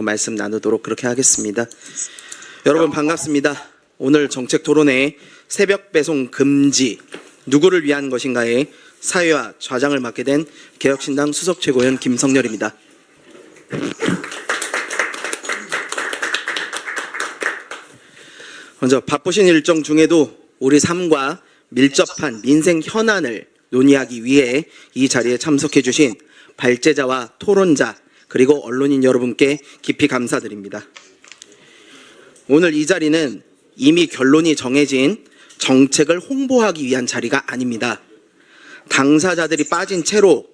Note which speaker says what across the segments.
Speaker 1: 말씀 나누도록 그렇게 하겠습니다. 여러분 반갑습니다. 오늘 정책 토론회 새벽 배송 금지 누구를 위한 것인가에 사회와 좌장을 맡게 된 개혁신당 수석 최고위원 김성렬입니다. 먼저 바쁘신 일정 중에도 우리 삶과 밀접한 민생 현안을 논의하기 위해 이 자리에 참석해 주신 발제자와 토론자 그리고 언론인 여러분께 깊이 감사드립니다. 오늘 이 자리는 이미 결론이 정해진 정책을 홍보하기 위한 자리가 아닙니다. 당사자들이 빠진 채로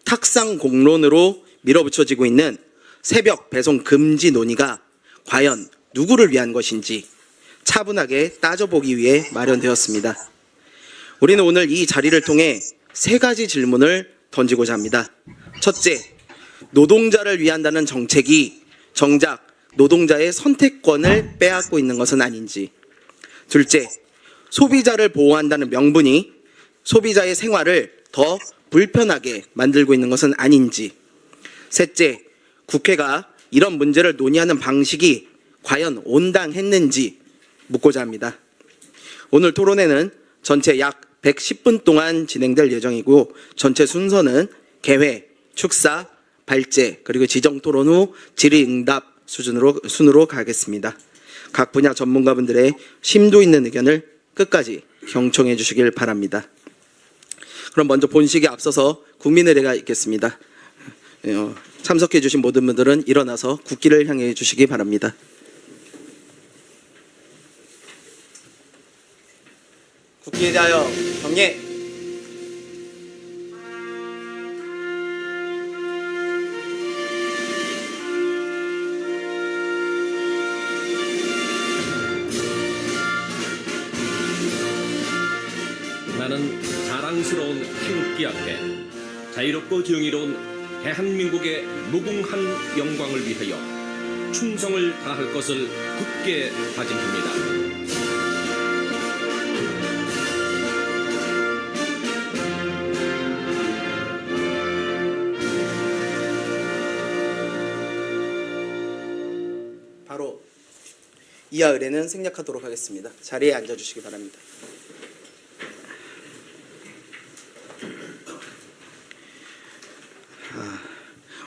Speaker 1: 탁상 공론으로 밀어붙여지고 있는 새벽 배송 금지 논의가 과연 누구를 위한 것인지 차분하게 따져보기 위해 마련되었습니다. 우리는 오늘 이 자리를 통해 세 가지 질문을 던지고자 합니다. 첫째, 노동자를 위한다는 정책이 정작 노동자의 선택권을 빼앗고 있는 것은 아닌지. 둘째, 소비자를 보호한다는 명분이 소비자의 생활을 더 불편하게 만들고 있는 것은 아닌지. 셋째, 국회가 이런 문제를 논의하는 방식이 과연 온당했는지 묻고자 합니다. 오늘 토론회는 전체 약 110분 동안 진행될 예정이고 전체 순서는 개회, 축사, 발제, 그리고 지정 토론 후 질의응답 순으로 가겠습니다. 각 분야 전문가분들의 심도 있는 의견을 끝까지 경청해 주시길 바랍니다. 그럼 먼저 본식에 앞서서 국민의례가 있겠습니다. 참석해 주신 모든 분들은 일어나서 국기를 향해 주시기 바랍니다. 국기에 대하여 경례.
Speaker 2: 나는 자랑스러운 태극기 앞에 자유롭고 정의로운 대한민국의 무궁한 영광을 위하여 충성을 다할 것을 굳게 다짐합니다.
Speaker 1: 바로 이하 의례는 생략하도록 하겠습니다. 자리에 앉아주시기 바랍니다.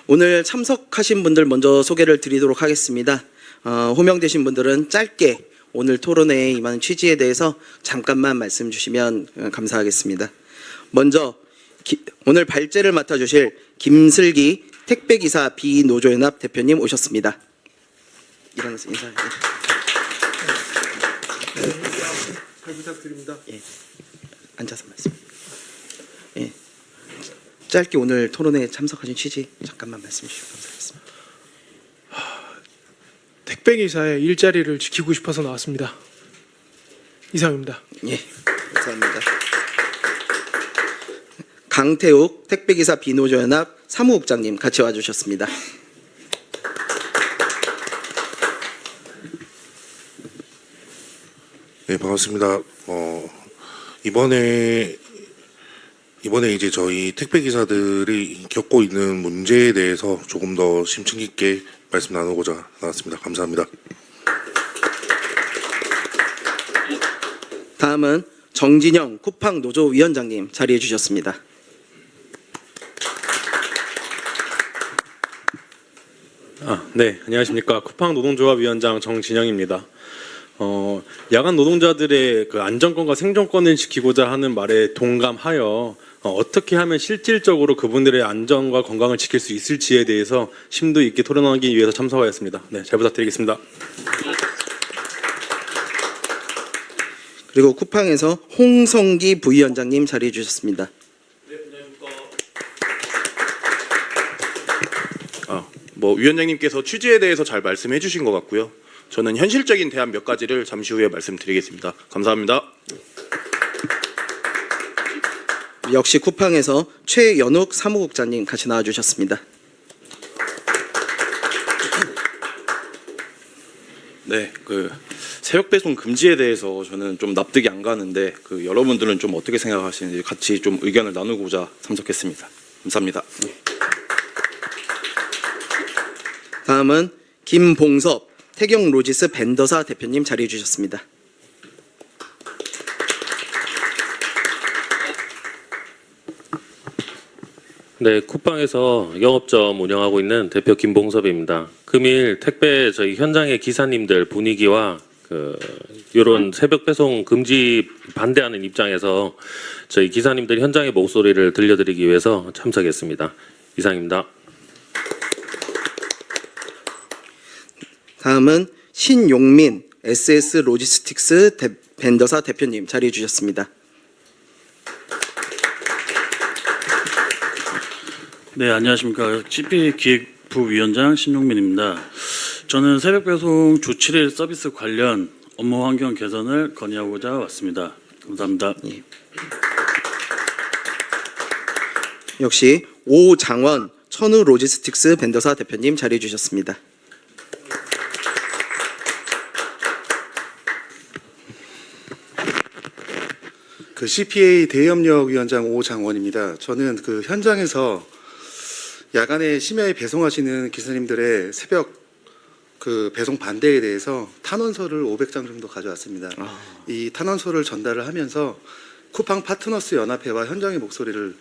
Speaker 1: 오늘 참석하신 분들 먼저 소개를 드리도록 하겠습니다. 호명되신 분들은 짧게 오늘 토론회에 임하는 취지에 대해서 잠깐만 말씀 주시면 감사하겠습니다. 먼저 오늘 발제를 맡아주실 김슬기 택배기사 비노조연합 대표님 오셨습니다. 일어나서 인사해.
Speaker 3: 잘 부탁드립니다.
Speaker 1: 예, 앉아서 말씀. 예, 짧게 오늘 토론회에 참석하신 취지 잠깐만 말씀 주시면 감사하겠습니다.
Speaker 3: 택배기사의 일자리를 지키고 싶어서 나왔습니다. 이상입니다.
Speaker 1: 예, 감사합니다. 강태욱 택배기사 비노조연합 사무국장님 같이 와주셨습니다.
Speaker 4: 네, 반갑습니다. 이번에 이제 저희 택배 기사들이 겪고 있는 문제에 대해서 조금 더 심층 깊게 말씀 나누고자 나왔습니다. 감사합니다.
Speaker 1: 다음은 정진영 쿠팡 노조 위원장님 자리해 주셨습니다.
Speaker 5: 네, 안녕하십니까. 쿠팡 노동조합 위원장 정진영입니다. 야간 노동자들의 그 안전권과 생존권을 지키고자 하는 말에 동감하여 어떻게 하면 실질적으로 그분들의 안전과 건강을 지킬 수 있을지에 대해서 심도 있게 토론하기 위해서 참석하였습니다. 네, 잘 부탁드리겠습니다.
Speaker 1: 그리고 쿠팡에서 홍성기 부위원장님 자리해 주셨습니다.
Speaker 5: 네, 안녕하십니까.
Speaker 6: 위원장님께서 취지에 대해서 잘 말씀해 주신 것 같고요. 저는 현실적인 대안 몇 가지를 잠시 후에 말씀드리겠습니다. 감사합니다.
Speaker 1: 역시 쿠팡에서 최연욱 사무국장님 같이 나와주셨습니다.
Speaker 7: 네, 새벽 배송 금지에 대해서 저는 좀 납득이 안 가는데 여러분들은 좀 어떻게 생각하시는지 같이 좀 의견을 나누고자 참석했습니다. 감사합니다.
Speaker 1: 다음은 김봉섭 태경 로지스 벤더사 대표님 자리해 주셨습니다.
Speaker 8: 네, 쿠팡에서 영업점 운영하고 있는 대표 김봉섭입니다. 금일 택배 저희 현장의 기사님들 분위기와 이런 새벽 배송 금지 반대하는 입장에서 저희 기사님들 현장의 목소리를 들려드리기 위해서 참석했습니다. 이상입니다.
Speaker 1: 다음은 신용민 SS 로지스틱스 벤더사 대표님 자리해 주셨습니다.
Speaker 9: 네, 안녕하십니까. CP 기획부 위원장 신용민입니다. 저는 새벽 배송 주 7일 서비스 관련 업무 환경 개선을 건의하고자 왔습니다. 감사합니다.
Speaker 1: 역시 오장원 천우 로지스틱스 벤더사 대표님 자리해 주셨습니다.
Speaker 10: CPA 대협력위원장 오장원입니다. 저는 현장에서 야간에 심야에 배송하시는 기사님들의 새벽 배송 반대에 대해서 탄원서를 500장 정도 가져왔습니다. 이 탄원서를 전달을 하면서 쿠팡 파트너스 연합회와 현장의 목소리를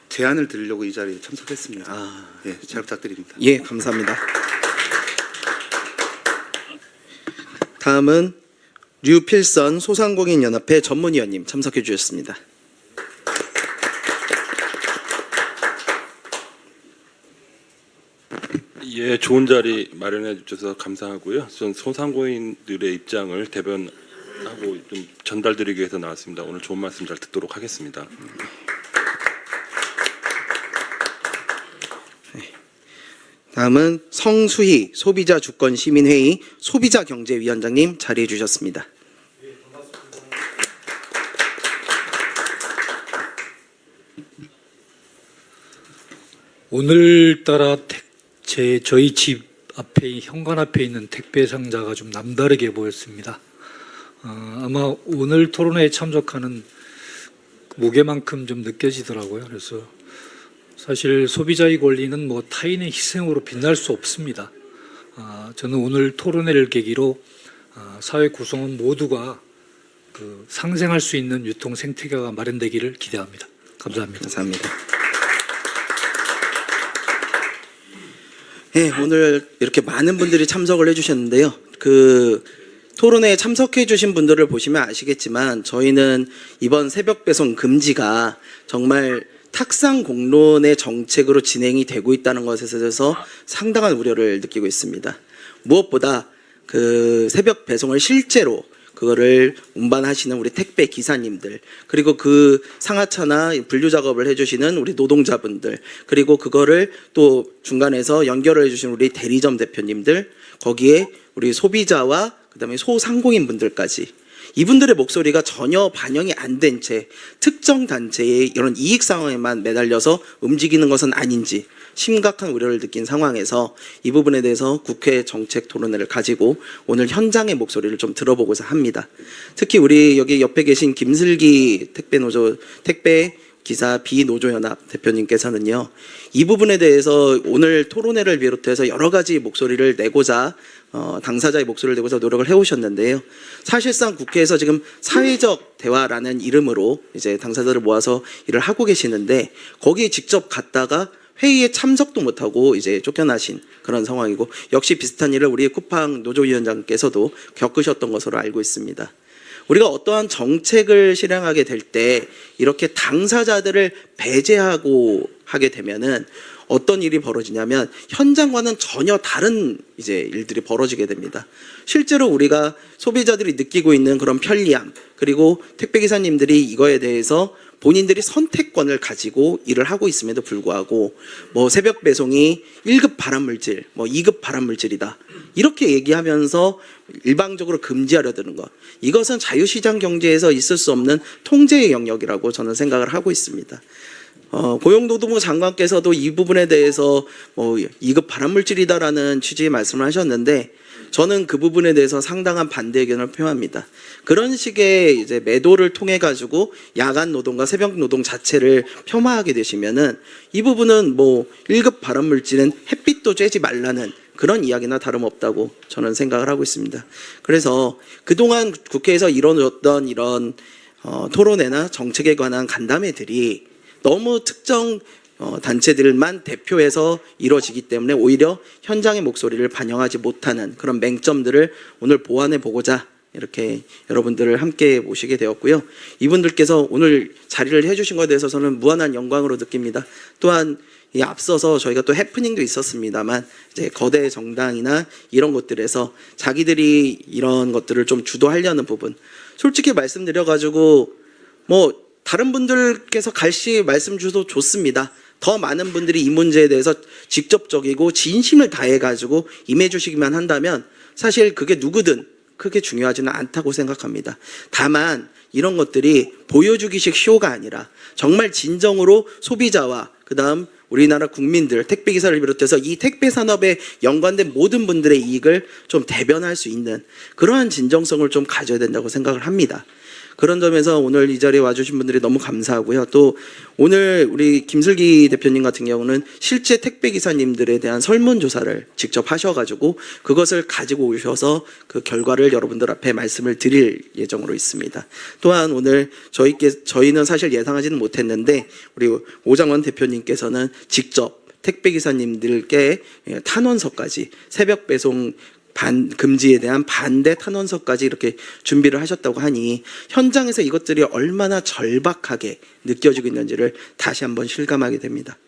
Speaker 10: 제안을 드리려고 이 자리에 참석했습니다. 예, 잘 부탁드립니다.
Speaker 1: 예, 감사합니다. 다음은 류필선 소상공인연합회 전문위원님 참석해 주셨습니다.
Speaker 11: 예, 좋은 자리 마련해 주셔서 감사하고요. 전 소상공인들의 입장을 대변하고 좀 전달드리기 위해서 나왔습니다. 오늘 좋은 말씀 잘 듣도록 하겠습니다.
Speaker 1: 다음은 성수희 소비자주권시민회의 소비자경제위원장님 자리해 주셨습니다.
Speaker 12: 오늘따라 저희 집 앞에 현관 앞에 있는 택배 상자가 좀 남다르게 보였습니다. 아마 오늘 토론회에 참석하는 무게만큼 좀 느껴지더라고요. 그래서 사실 소비자의 권리는 타인의 희생으로 빛날 수 없습니다. 저는 오늘 토론회를 계기로 사회 구성원 모두가 상생할 수 있는 유통 생태계가 마련되기를 기대합니다. 감사합니다.
Speaker 1: 감사합니다. 네, 오늘 이렇게 많은 분들이 참석을 해주셨는데요. 토론회에 참석해 주신 분들을 보시면 아시겠지만 저희는 이번 새벽 배송 금지가 정말 탁상 공론의 정책으로 진행이 되고 있다는 것에 대해서 상당한 우려를 느끼고 있습니다. 무엇보다 새벽 배송을 실제로 그거를 운반하시는 우리 택배 기사님들, 그리고 상하차나 분류 작업을 해주시는 우리 노동자분들, 그리고 그거를 또 중간에서 연결을 해주시는 우리 대리점 대표님들, 거기에 우리 소비자와 그다음에 소상공인분들까지 이분들의 목소리가 전혀 반영이 안 된 채 특정 단체의 이런 이익 상황에만 매달려서 움직이는 것은 아닌지 심각한 우려를 느낀 상황에서 이 부분에 대해서 국회 정책 토론회를 가지고 오늘 현장의 목소리를 좀 들어보고자 합니다. 특히 우리 여기 옆에 계신 김슬기 택배 기사 비노조연합 대표님께서는요, 이 부분에 대해서 오늘 토론회를 비롯해서 여러 가지 목소리를 내고자 당사자의 목소리를 내고자 노력을 해오셨는데요. 사실상 국회에서 지금 사회적 대화라는 이름으로 이제 당사자들을 모아서 일을 하고 계시는데 거기에 직접 갔다가 회의에 참석도 못하고 이제 쫓겨나신 그런 상황이고, 역시 비슷한 일을 우리 쿠팡 노조위원장께서도 겪으셨던 것으로 알고 있습니다. 우리가 어떠한 정책을 실행하게 될 때 이렇게 당사자들을 배제하고 하게 되면은 어떤 일이 벌어지냐면 현장과는 전혀 다른 이제 일들이 벌어지게 됩니다. 실제로 우리가 소비자들이 느끼고 있는 그런 편리함, 그리고 택배기사님들이 이거에 대해서 본인들이 선택권을 가지고 일을 하고 있음에도 불구하고 새벽 배송이 1급 발암물질, 2급 발암물질이다, 이렇게 얘기하면서 일방적으로 금지하려 드는 것, 이것은 자유시장 경제에서 있을 수 없는 통제의 영역이라고 저는 생각을 하고 있습니다. 고용노동부 장관께서도 이 부분에 대해서 2급 발암물질이다라는 취지의 말씀을 하셨는데 저는 그 부분에 대해서 상당한 반대 의견을 표합니다. 그런 식의 이제 매도를 통해 가지고 야간 노동과 새벽 노동 자체를 폄하하게 되시면은 이 부분은 1급 발암물질은 햇빛도 쬐지 말라는 그런 이야기나 다름없다고 저는 생각을 하고 있습니다. 그래서 그동안 국회에서 이뤄졌던 이런 토론회나 정책에 관한 간담회들이 너무 특정 단체들만 대표해서 이루어지기 때문에 오히려 현장의 목소리를 반영하지 못하는 그런 맹점들을 오늘 보완해 보고자 이렇게 여러분들을 함께 모시게 되었고요. 이분들께서 오늘 자리를 해주신 것에 대해서 저는 무한한 영광으로 느낍니다. 또한 이 앞서서 저희가 또 해프닝도 있었습니다만 이제 거대 정당이나 이런 것들에서 자기들이 이런 것들을 좀 주도하려는 부분, 솔직히 말씀드려가지고 뭐 다른 분들께서 갈시 말씀 주셔도 좋습니다. 더 많은 분들이 이 문제에 대해서 직접적이고 진심을 다해가지고 임해주시기만 한다면 사실 그게 누구든 크게 중요하지는 않다고 생각합니다. 다만 이런 것들이 보여주기식 쇼가 아니라 정말 진정으로 소비자와 그다음 우리나라 국민들, 택배기사를 비롯해서 이 택배 산업에 연관된 모든 분들의 이익을 좀 대변할 수 있는 그러한 진정성을 좀 가져야 된다고 생각을 합니다. 그런 점에서 오늘 이 자리에 와주신 분들이 너무 감사하고요. 또 오늘 우리 김슬기 대표님 같은 경우는 실제 택배기사님들에 대한 설문조사를 직접 하셔가지고 그것을 가지고 오셔서 그 결과를 여러분들 앞에 말씀을 드릴 예정으로 있습니다. 또한 오늘 저희는 사실 예상하지는 못했는데 우리 오장원 대표님께서는 직접 택배기사님들께 탄원서까지 새벽 배송 금지에 대한 반대 탄원서까지 이렇게 준비를 하셨다고 하니 현장에서 이것들이 얼마나 절박하게 느껴지고 있는지를 다시 한번 실감하게 됩니다.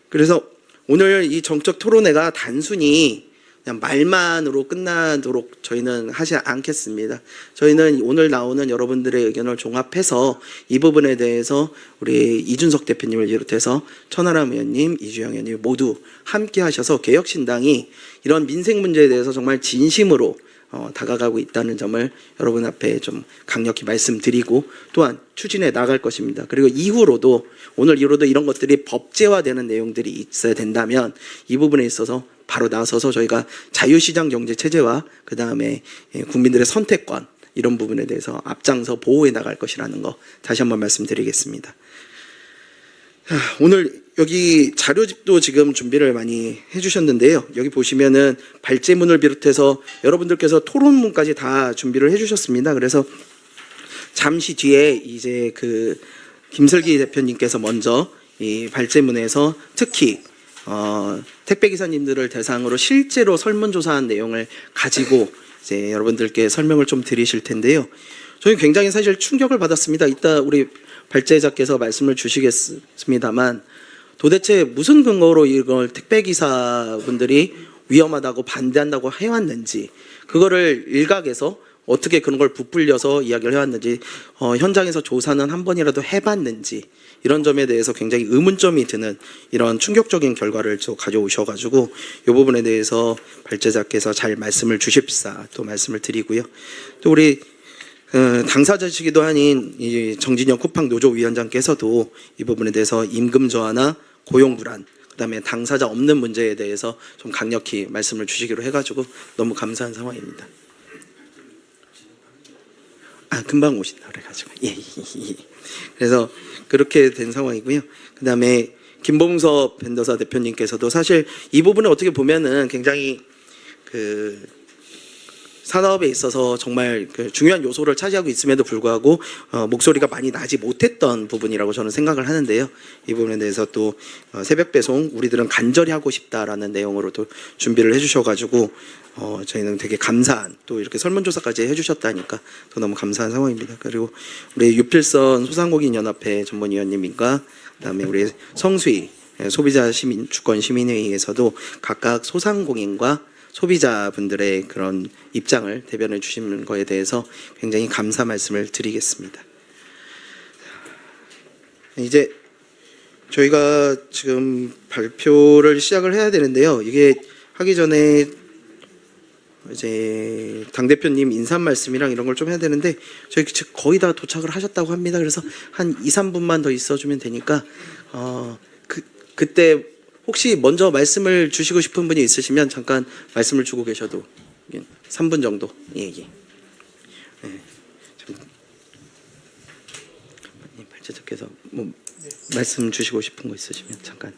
Speaker 1: 그래서 오늘 이 정책 토론회가 단순히 그냥 말만으로 끝나도록 저희는 하지 않겠습니다. 저희는 오늘 나오는 여러분들의 의견을 종합해서 이 부분에 대해서 우리 이준석 대표님을 비롯해서 천하람 의원님, 이주영 의원님 모두 함께 하셔서 개혁신당이 이런 민생 문제에 대해서 정말 진심으로 다가가고 있다는 점을 여러분 앞에 좀 강력히 말씀드리고 또한 추진해 나갈 것입니다. 그리고 이후로도 오늘 이후로도 이런 것들이 법제화되는 내용들이 있어야 된다면 이 부분에 있어서 바로 나서서 저희가 자유시장 경제 체제와 그 다음에 국민들의 선택권 이런 부분에 대해서 앞장서 보호해 나갈 것이라는 거 다시 한번 말씀드리겠습니다. 오늘 여기 자료집도 지금 준비를 많이 해주셨는데요. 여기 보시면은 발제문을 비롯해서 여러분들께서 토론문까지 다 준비를 해주셨습니다. 그래서 잠시 뒤에 이제 그 김슬기 대표님께서 먼저 이 발제문에서 특히 택배기사님들을 대상으로 실제로 설문조사한 내용을 가지고 이제 여러분들께 설명을 좀 드리실 텐데요. 저희 굉장히 사실 충격을 받았습니다. 이따 우리 발제자께서 말씀을 주시겠습니다만 도대체 무슨 근거로 이걸 택배기사분들이 위험하다고 반대한다고 해왔는지 그거를 일각에서 어떻게 그런 걸 부풀려서 이야기를 해왔는지 현장에서 조사는 한 번이라도 해봤는지 이런 점에 대해서 굉장히 의문점이 드는 이런 충격적인 결과를 또 가져오셔가지고 이 부분에 대해서 발제자께서 잘 말씀을 주십사 또 말씀을 드리고요. 또 우리 당사자시기도 하닌 이 정진영 쿠팡 노조위원장께서도 이 부분에 대해서 임금 저하나 고용 불안 그다음에 당사자 없는 문제에 대해서 좀 강력히 말씀을 주시기로 해가지고 너무 감사한 상황입니다. 금방 오신다 그래가지고 예. 그래서 그렇게 된 상황이고요. 그다음에 김봉섭 벤더사 대표님께서도 사실 이 부분을 어떻게 보면은 굉장히 그 산업에 있어서 정말 그 중요한 요소를 차지하고 있음에도 불구하고 목소리가 많이 나지 못했던 부분이라고 저는 생각을 하는데요. 이 부분에 대해서 또 새벽 배송 우리들은 간절히 하고 싶다라는 내용으로 또 준비를 해주셔가지고 저희는 되게 감사한 또 이렇게 설문조사까지 해주셨다니까 또 너무 감사한 상황입니다. 그리고 우리 유필선 소상공인연합회 전문위원님과 그다음에 우리 성수희 소비자 시민 주권 시민회의에서도 각각 소상공인과 소비자분들의 그런 입장을 대변해 주시는 거에 대해서 굉장히 감사 말씀을 드리겠습니다. 이제 저희가 지금 발표를 시작을 해야 되는데요. 이게 하기 전에 이제 당대표님 인사 말씀이랑 이런 걸 좀 해야 되는데 저희 거의 다 도착을 하셨다고 합니다. 그래서 한 2, 3분만 더 있어주면 되니까 그때 혹시 먼저 말씀을 주시고 싶은 분이 있으시면 잠깐 말씀을 주고 계셔도 3분 정도. 예. 발제자께서 뭐 말씀 주시고 싶은 거 있으시면 잠깐.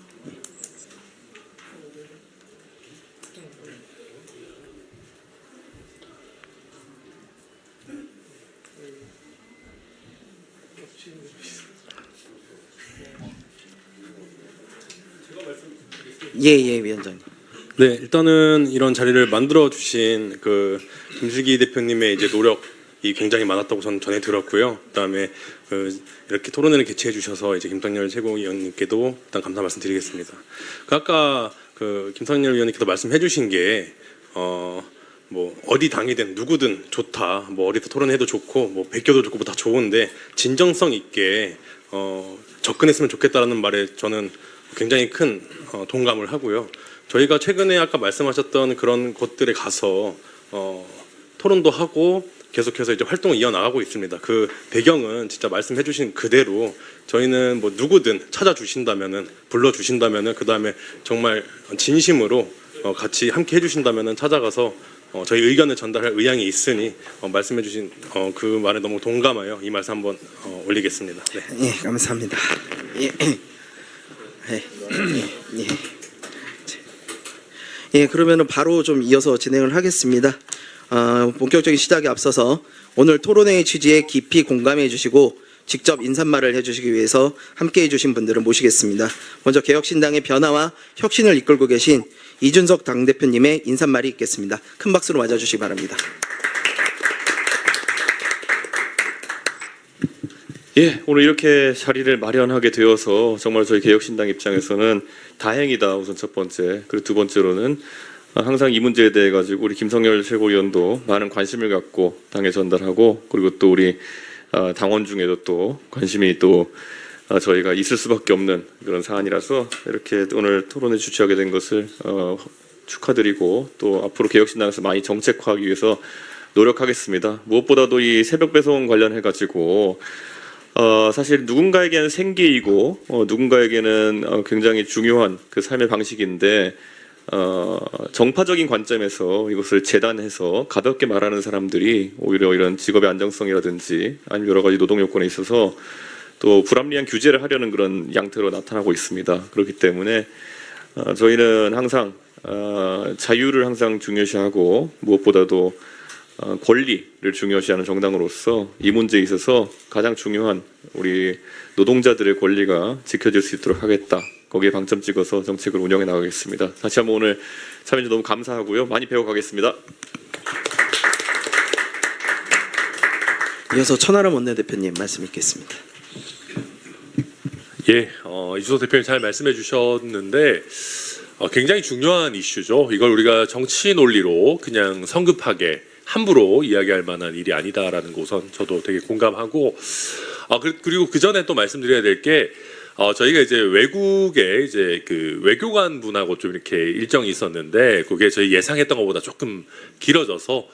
Speaker 1: 예, 위원장님.
Speaker 5: 네, 일단은 이런 자리를 만들어 주신 그 김슬기 대표님의 이제 노력이 굉장히 많았다고 저는 전해 들었고요. 그다음에 이렇게 토론회를 개최해 주셔서 이제 김상렬 최고위원님께도 일단 감사 말씀드리겠습니다. 아까 김상렬 위원님께서 말씀해 주신 게 뭐 어디 당이든 누구든 좋다. 뭐 어디서 토론해도 좋고 뭐 베껴도 좋고 뭐 다 좋은데 진정성 있게 접근했으면 좋겠다라는 말에 저는 굉장히 큰 동감을 하고요. 저희가 최근에 아까 말씀하셨던 그런 곳들에 가서 토론도 하고 계속해서 이제 활동을 이어나가고 있습니다. 그 배경은 진짜 말씀해주신 그대로 저희는 뭐 누구든 찾아주신다면은 불러주신다면은 그 다음에 정말 진심으로 같이 함께 해주신다면은 찾아가서 저희 의견을 전달할 의향이 있으니 말씀해주신 그 말에 너무 동감하여 이 말씀 한번 올리겠습니다. 네.
Speaker 1: 예, 감사합니다. 예, 그러면은 바로 좀 이어서 진행을 하겠습니다. 본격적인 시작에 앞서서 오늘 토론회의 취지에 깊이 공감해 주시고 직접 인사말을 해주시기 위해서 함께해 주신 분들을 모시겠습니다. 먼저 개혁신당의 변화와 혁신을 이끌고 계신 이준석 당대표님의 인사말이 있겠습니다. 큰 박수로 맞아주시기 바랍니다.
Speaker 13: 예, 오늘 이렇게 자리를 마련하게 되어서 정말 저희 개혁신당 입장에서는 다행이다. 우선 첫 번째. 그리고 두 번째로는 항상 이 문제에 대해 가지고 우리 김성열 최고위원도 많은 관심을 갖고 당에 전달하고 그리고 또 우리 당원 중에도 또 관심이 또 저희가 있을 수밖에 없는 그런 사안이라서 이렇게 오늘 토론을 주최하게 된 것을 축하드리고 또 앞으로 개혁신당에서 많이 정책화하기 위해서 노력하겠습니다. 무엇보다도 이 새벽 배송 관련해 가지고 사실 누군가에게는 생계이고 누군가에게는 굉장히 중요한 그 삶의 방식인데 정파적인 관점에서 이것을 재단해서 가볍게 말하는 사람들이 오히려 이런 직업의 안정성이라든지 아니면 여러 가지 노동 요건에 있어서 또 불합리한 규제를 하려는 그런 양태로 나타나고 있습니다. 그렇기 때문에 저희는 항상 자유를 항상 중요시하고 무엇보다도 권리를 중요시하는 정당으로서 이 문제에 있어서 가장 중요한 우리 노동자들의 권리가 지켜질 수 있도록 하겠다. 거기에 방점 찍어서 정책을 운영해 나가겠습니다. 다시 한번 오늘 참여해 주셔서 너무 감사하고요. 많이 배워가겠습니다.
Speaker 1: 이어서 천하람 원내대표님 말씀 있겠습니다.
Speaker 8: 예, 이준석 대표님 잘 말씀해 주셨는데 굉장히 중요한 이슈죠. 이걸 우리가 정치 논리로 그냥 성급하게 함부로 이야기할 만한 일이 아니다라는 거 우선 저도 되게 공감하고 그리고 그 전에 또 말씀드려야 될 게 저희가 이제 외국에 이제 그 외교관 분하고 좀 이렇게 일정이 있었는데 그게 저희 예상했던 것보다 조금 길어져서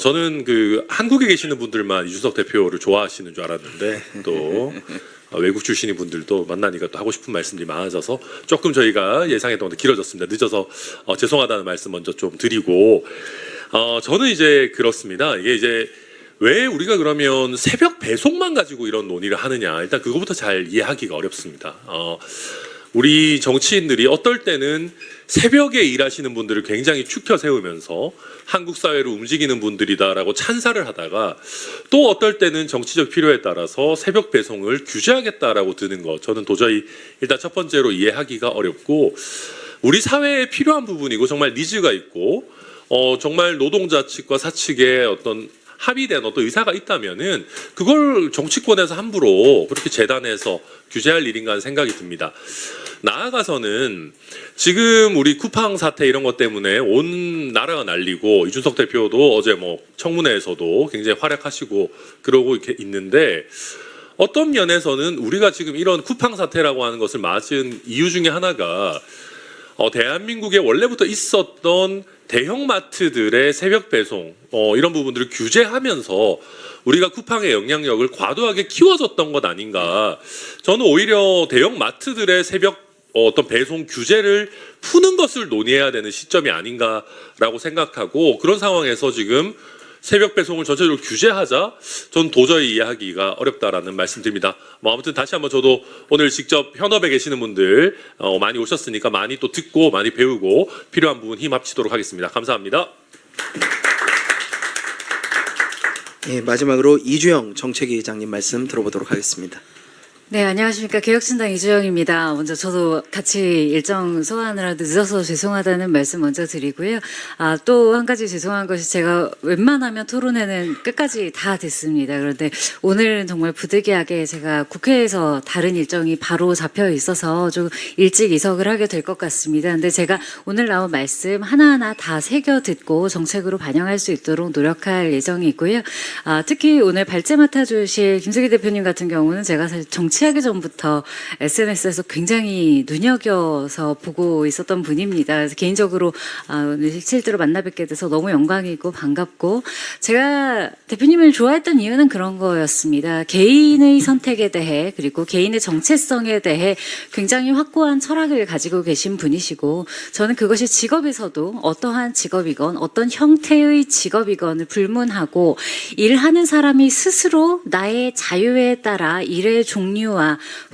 Speaker 8: 저는 그 한국에 계시는 분들만 이준석 대표를 좋아하시는 줄 알았는데 또 외국 출신인 분들도 만나니까 또 하고 싶은 말씀들이 많아져서 조금 저희가 예상했던 것보다 길어졌습니다. 늦어서 죄송하다는 말씀 먼저 좀 드리고 저는 이제 그렇습니다. 이게 이제 왜 우리가 그러면 새벽 배송만 가지고 이런 논의를 하느냐 일단 그거부터 잘 이해하기가 어렵습니다. 우리 정치인들이 어떨 때는 새벽에 일하시는 분들을 굉장히 추켜 세우면서 한국 사회를 움직이는 분들이다라고 찬사를 하다가 또 어떨 때는 정치적 필요에 따라서 새벽 배송을 규제하겠다라고 드는 것 저는 도저히 일단 첫 번째로 이해하기가 어렵고 우리 사회에 필요한 부분이고 정말 니즈가 있고 정말 노동자 측과 사측의 어떤 합의된 어떤 의사가 있다면은 그걸 정치권에서 함부로 그렇게 재단해서 규제할 일인가 하는 생각이 듭니다. 나아가서는 지금 우리 쿠팡 사태 이런 것 때문에 온 나라가 난리고 이준석 대표도 어제 뭐 청문회에서도 굉장히 활약하시고 그러고 이렇게 있는데 어떤 면에서는 우리가 지금 이런 쿠팡 사태라고 하는 것을 맞은 이유 중에 하나가 대한민국에 원래부터 있었던 대형마트들의 새벽 배송 이런 부분들을 규제하면서 우리가 쿠팡의 영향력을 과도하게 키워줬던 것 아닌가. 저는 오히려 대형마트들의 새벽 어떤 배송 규제를 푸는 것을 논의해야 되는 시점이 아닌가라고 생각하고 그런 상황에서 지금 새벽 배송을 전체적으로 규제하자 전 도저히 이해하기가 어렵다라는 말씀드립니다. 뭐 아무튼 다시 한번 저도 오늘 직접 현업에 계시는 분들 많이 오셨으니까 많이 또 듣고 많이 배우고 필요한 부분 힘 합치도록 하겠습니다. 감사합니다.
Speaker 1: 예, 마지막으로 이주영 정책위 의장님 말씀 들어보도록 하겠습니다.
Speaker 14: 네, 안녕하십니까. 개혁신당 이주영입니다. 먼저 저도 같이 일정 소화하느라 늦어서 죄송하다는 말씀 먼저 드리고요. 또 한 가지 죄송한 것이 제가 웬만하면 토론회는 끝까지 다 됐습니다. 그런데 오늘은 정말 부득이하게 제가 국회에서 다른 일정이 바로 잡혀 있어서 좀 일찍 이석을 하게 될 것 같습니다. 근데 제가 오늘 나온 말씀 하나하나 다 새겨 듣고 정책으로 반영할 수 있도록 노력할 예정이고요. 특히 오늘 발제 맡아주실 김슬기 대표님 같은 경우는 제가 사실 정치하기 전부터 SNS에서 굉장히 눈여겨서 보고 있었던 분입니다. 그래서 개인적으로 오늘 실제로 만나 뵙게 돼서 너무 영광이고 반갑고, 제가 대표님을 좋아했던 이유는 그런 거였습니다. 개인의 선택에 대해, 그리고 개인의 정체성에 대해 굉장히 확고한 철학을 가지고 계신 분이시고, 저는 그것이 직업에서도 어떠한 직업이건 어떤 형태의 직업이건을 불문하고 일하는 사람이 스스로 나의 자유에 따라 일의 종류와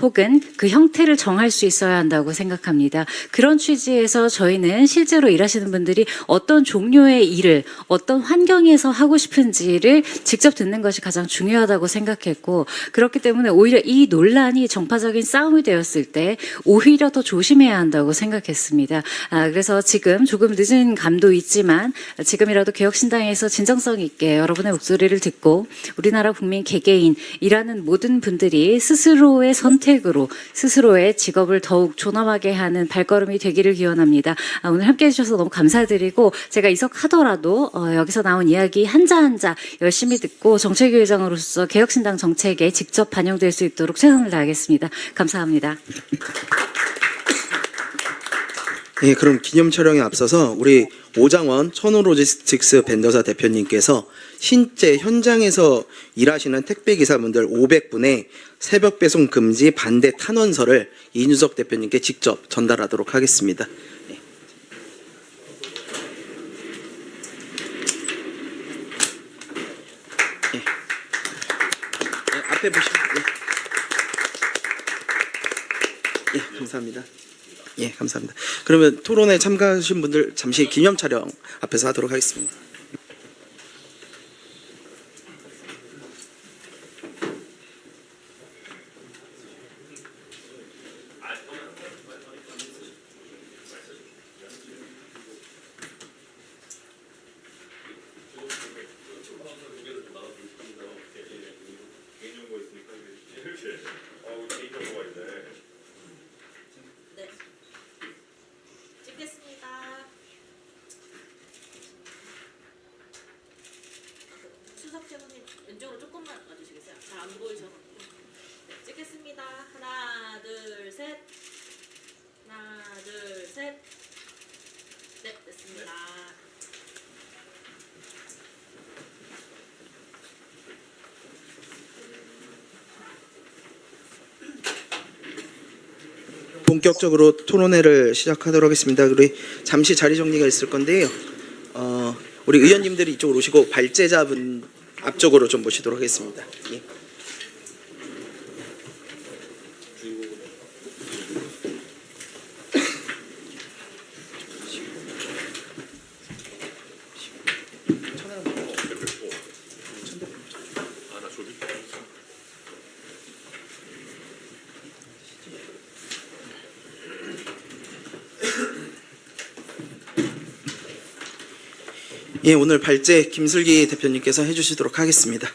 Speaker 14: 혹은 그 형태를 정할 수 있어야 한다고 생각합니다. 그런 취지에서 저희는 실제로 일하시는 분들이 어떤 종류의 일을 어떤 환경에서 하고 싶은지를 직접 듣는 것이 가장 중요하다고 생각했고, 그렇기 때문에 오히려 이 논란이 정파적인 싸움이 되었을 때 오히려 더 조심해야 한다고 생각했습니다. 그래서 지금 조금 늦은 감도 있지만 지금이라도 개혁신당에서 진정성 있게 여러분의 목소리를 듣고 우리나라 국민 개개인 일하는 모든 분들이 스스로의 선택으로 스스로의 직업을 더욱 존엄하게 하는 발걸음이 되기를 기원합니다. 오늘 함께해 주셔서 너무 감사드리고, 제가 이석하더라도 여기서 나온 이야기 한자 한자 열심히 듣고 정책위 의장으로서 개혁신당 정책에 직접 반영될 수 있도록 최선을 다하겠습니다. 감사합니다.
Speaker 1: 예, 그럼 기념 촬영에 앞서서 우리 오장원 천호로지스틱스 벤더사 대표님께서 실제 현장에서 일하시는 택배기사분들 500분의 새벽 배송 금지 반대 탄원서를 이준석 대표님께 직접 전달하도록 하겠습니다. 예. 예, 앞에 보시면 예, 감사합니다. 예, 감사합니다. 그러면 토론에 참가하신 분들 잠시 기념 촬영 앞에서 하도록 하겠습니다.
Speaker 15: 찍겠습니다. 수석 최고님 왼쪽으로 조금만 와주시겠어요? 잘 안 보이셔서. 네, 찍겠습니다. 하나, 둘, 셋. 하나, 둘, 셋. 네, 됐습니다.
Speaker 1: 본격적으로 토론회를 시작하도록 하겠습니다. 우리 잠시 자리 정리가 있을 건데요. 우리 의원님들이 이쪽으로 오시고 발제자분 앞쪽으로 좀 모시도록 하겠습니다. 예. 예, 오늘 발제 김슬기 대표님께서 해주시도록 하겠습니다.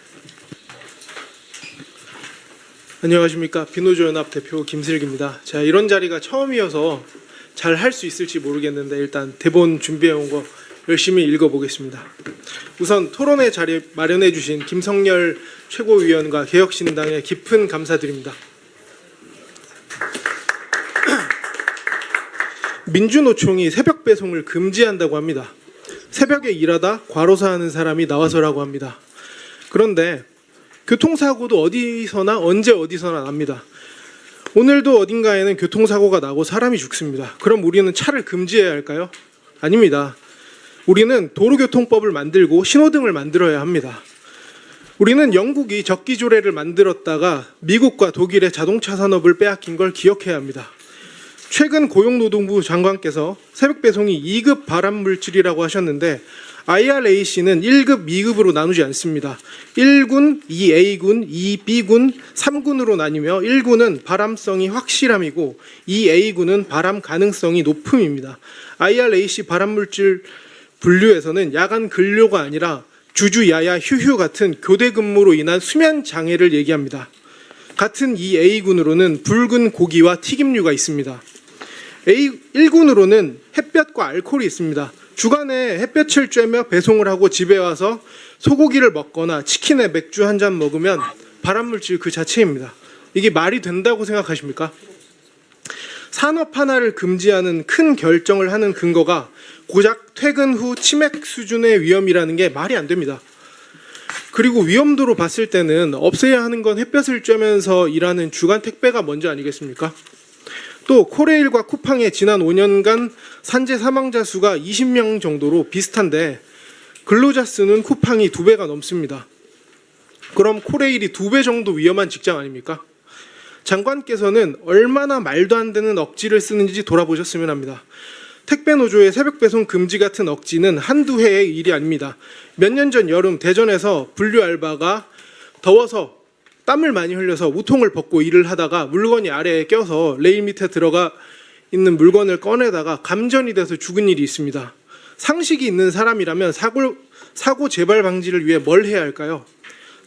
Speaker 3: 안녕하십니까. 비노조연합 대표 김슬기입니다. 제가 이런 자리가 처음이어서 잘 할 수 있을지 모르겠는데 일단 대본 준비해온 거 열심히 읽어보겠습니다. 우선 토론회 자리 마련해 주신 김성열 최고위원과 개혁신당에 깊은 감사드립니다. 민주노총이 새벽 배송을 금지한다고 합니다. 새벽에 일하다 과로사하는 사람이 나와서라고 합니다. 그런데 교통사고도 어디서나 언제 어디서나 납니다. 오늘도 어딘가에는 교통사고가 나고 사람이 죽습니다. 그럼 우리는 차를 금지해야 할까요? 아닙니다. 우리는 도로교통법을 만들고 신호등을 만들어야 합니다. 우리는 영국이 적기조례를 만들었다가 미국과 독일의 자동차 산업을 빼앗긴 걸 기억해야 합니다. 최근 고용노동부 장관께서 새벽 배송이 2급 발암물질이라고 하셨는데 IRAC는 1급, 2급으로 나누지 않습니다. 1군, 2A군, 2B군, 3군으로 나뉘며 1군은 바람성이 확실함이고 2A군은 바람 가능성이 높음입니다. IRAC 발암물질 분류에서는 야간 근료가 아니라 주주, 야야, 휴휴 같은 교대 근무로 인한 수면 장애를 얘기합니다. 같은 2A군으로는 붉은 고기와 튀김류가 있습니다. 1군으로는 햇볕과 알코올이 있습니다. 주간에 햇볕을 쬐며 배송을 하고 집에 와서 소고기를 먹거나 치킨에 맥주 한 잔 먹으면 발암물질 그 자체입니다. 이게 말이 된다고 생각하십니까? 산업 하나를 금지하는 큰 결정을 하는 근거가 고작 퇴근 후 치맥 수준의 위험이라는 게 말이 안 됩니다. 그리고 위험도로 봤을 때는 없애야 하는 건 햇볕을 쬐면서 일하는 주간 택배가 먼저 아니겠습니까? 또 코레일과 쿠팡의 지난 5년간 산재 사망자 수가 20명 정도로 비슷한데 근로자 수는 쿠팡이 2배가 넘습니다. 그럼 코레일이 2배 정도 위험한 직장 아닙니까? 장관께서는 얼마나 말도 안 되는 억지를 쓰는지 돌아보셨으면 합니다. 택배노조의 새벽 배송 금지 같은 억지는 한두 해의 일이 아닙니다. 몇 년 전 여름 대전에서 분류 알바가 더워서 땀을 많이 흘려서 우통을 벗고 일을 하다가 물건이 아래에 껴서 레일 밑에 들어가 있는 물건을 꺼내다가 감전이 돼서 죽은 일이 있습니다. 상식이 있는 사람이라면 사고 재발 방지를 위해 뭘 해야 할까요?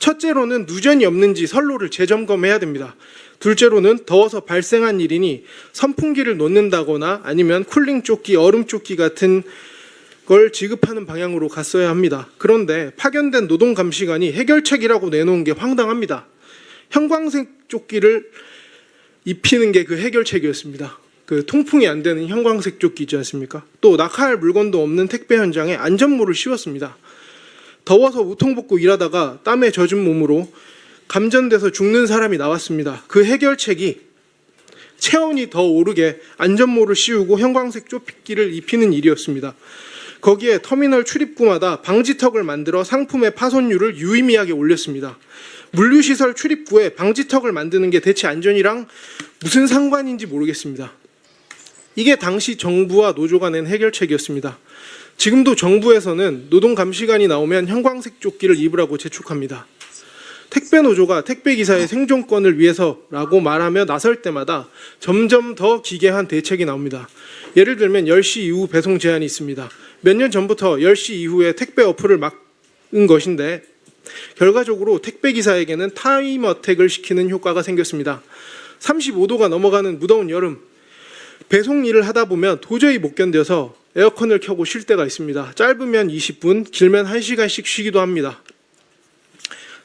Speaker 3: 첫째로는 누전이 없는지 선로를 재점검해야 됩니다. 둘째로는 더워서 발생한 일이니 선풍기를 놓는다거나 아니면 쿨링 조끼, 얼음 조끼 같은 걸 지급하는 방향으로 갔어야 합니다. 그런데 파견된 노동감시관이 해결책이라고 내놓은 게 황당합니다. 형광색 조끼를 입히는 게 그 해결책이었습니다. 그 통풍이 안 되는 형광색 조끼 있지 않습니까? 또 낙하할 물건도 없는 택배 현장에 안전모를 씌웠습니다. 더워서 우통 벗고 일하다가 땀에 젖은 몸으로 감전돼서 죽는 사람이 나왔습니다. 그 해결책이 체온이 더 오르게 안전모를 씌우고 형광색 조끼를 입히는 일이었습니다. 거기에 터미널 출입구마다 방지턱을 만들어 상품의 파손율을 유의미하게 올렸습니다. 물류시설 출입구에 방지턱을 만드는 게 대체 안전이랑 무슨 상관인지 모르겠습니다. 이게 당시 정부와 노조가 낸 해결책이었습니다. 지금도 정부에서는 노동감시관이 나오면 형광색 조끼를 입으라고 재촉합니다. 택배노조가 택배기사의 생존권을 위해서라고 말하며 나설 때마다 점점 더 기괴한 대책이 나옵니다. 예를 들면 10시 이후 배송 제한이 있습니다. 몇 년 전부터 10시 이후에 택배 어플을 막은 것인데 결과적으로 택배기사에게는 타임어택을 시키는 효과가 생겼습니다. 35도가 넘어가는 무더운 여름 배송 일을 하다 보면 도저히 못 견뎌서 에어컨을 켜고 쉴 때가 있습니다. 짧으면 20분, 길면 1시간씩 쉬기도 합니다.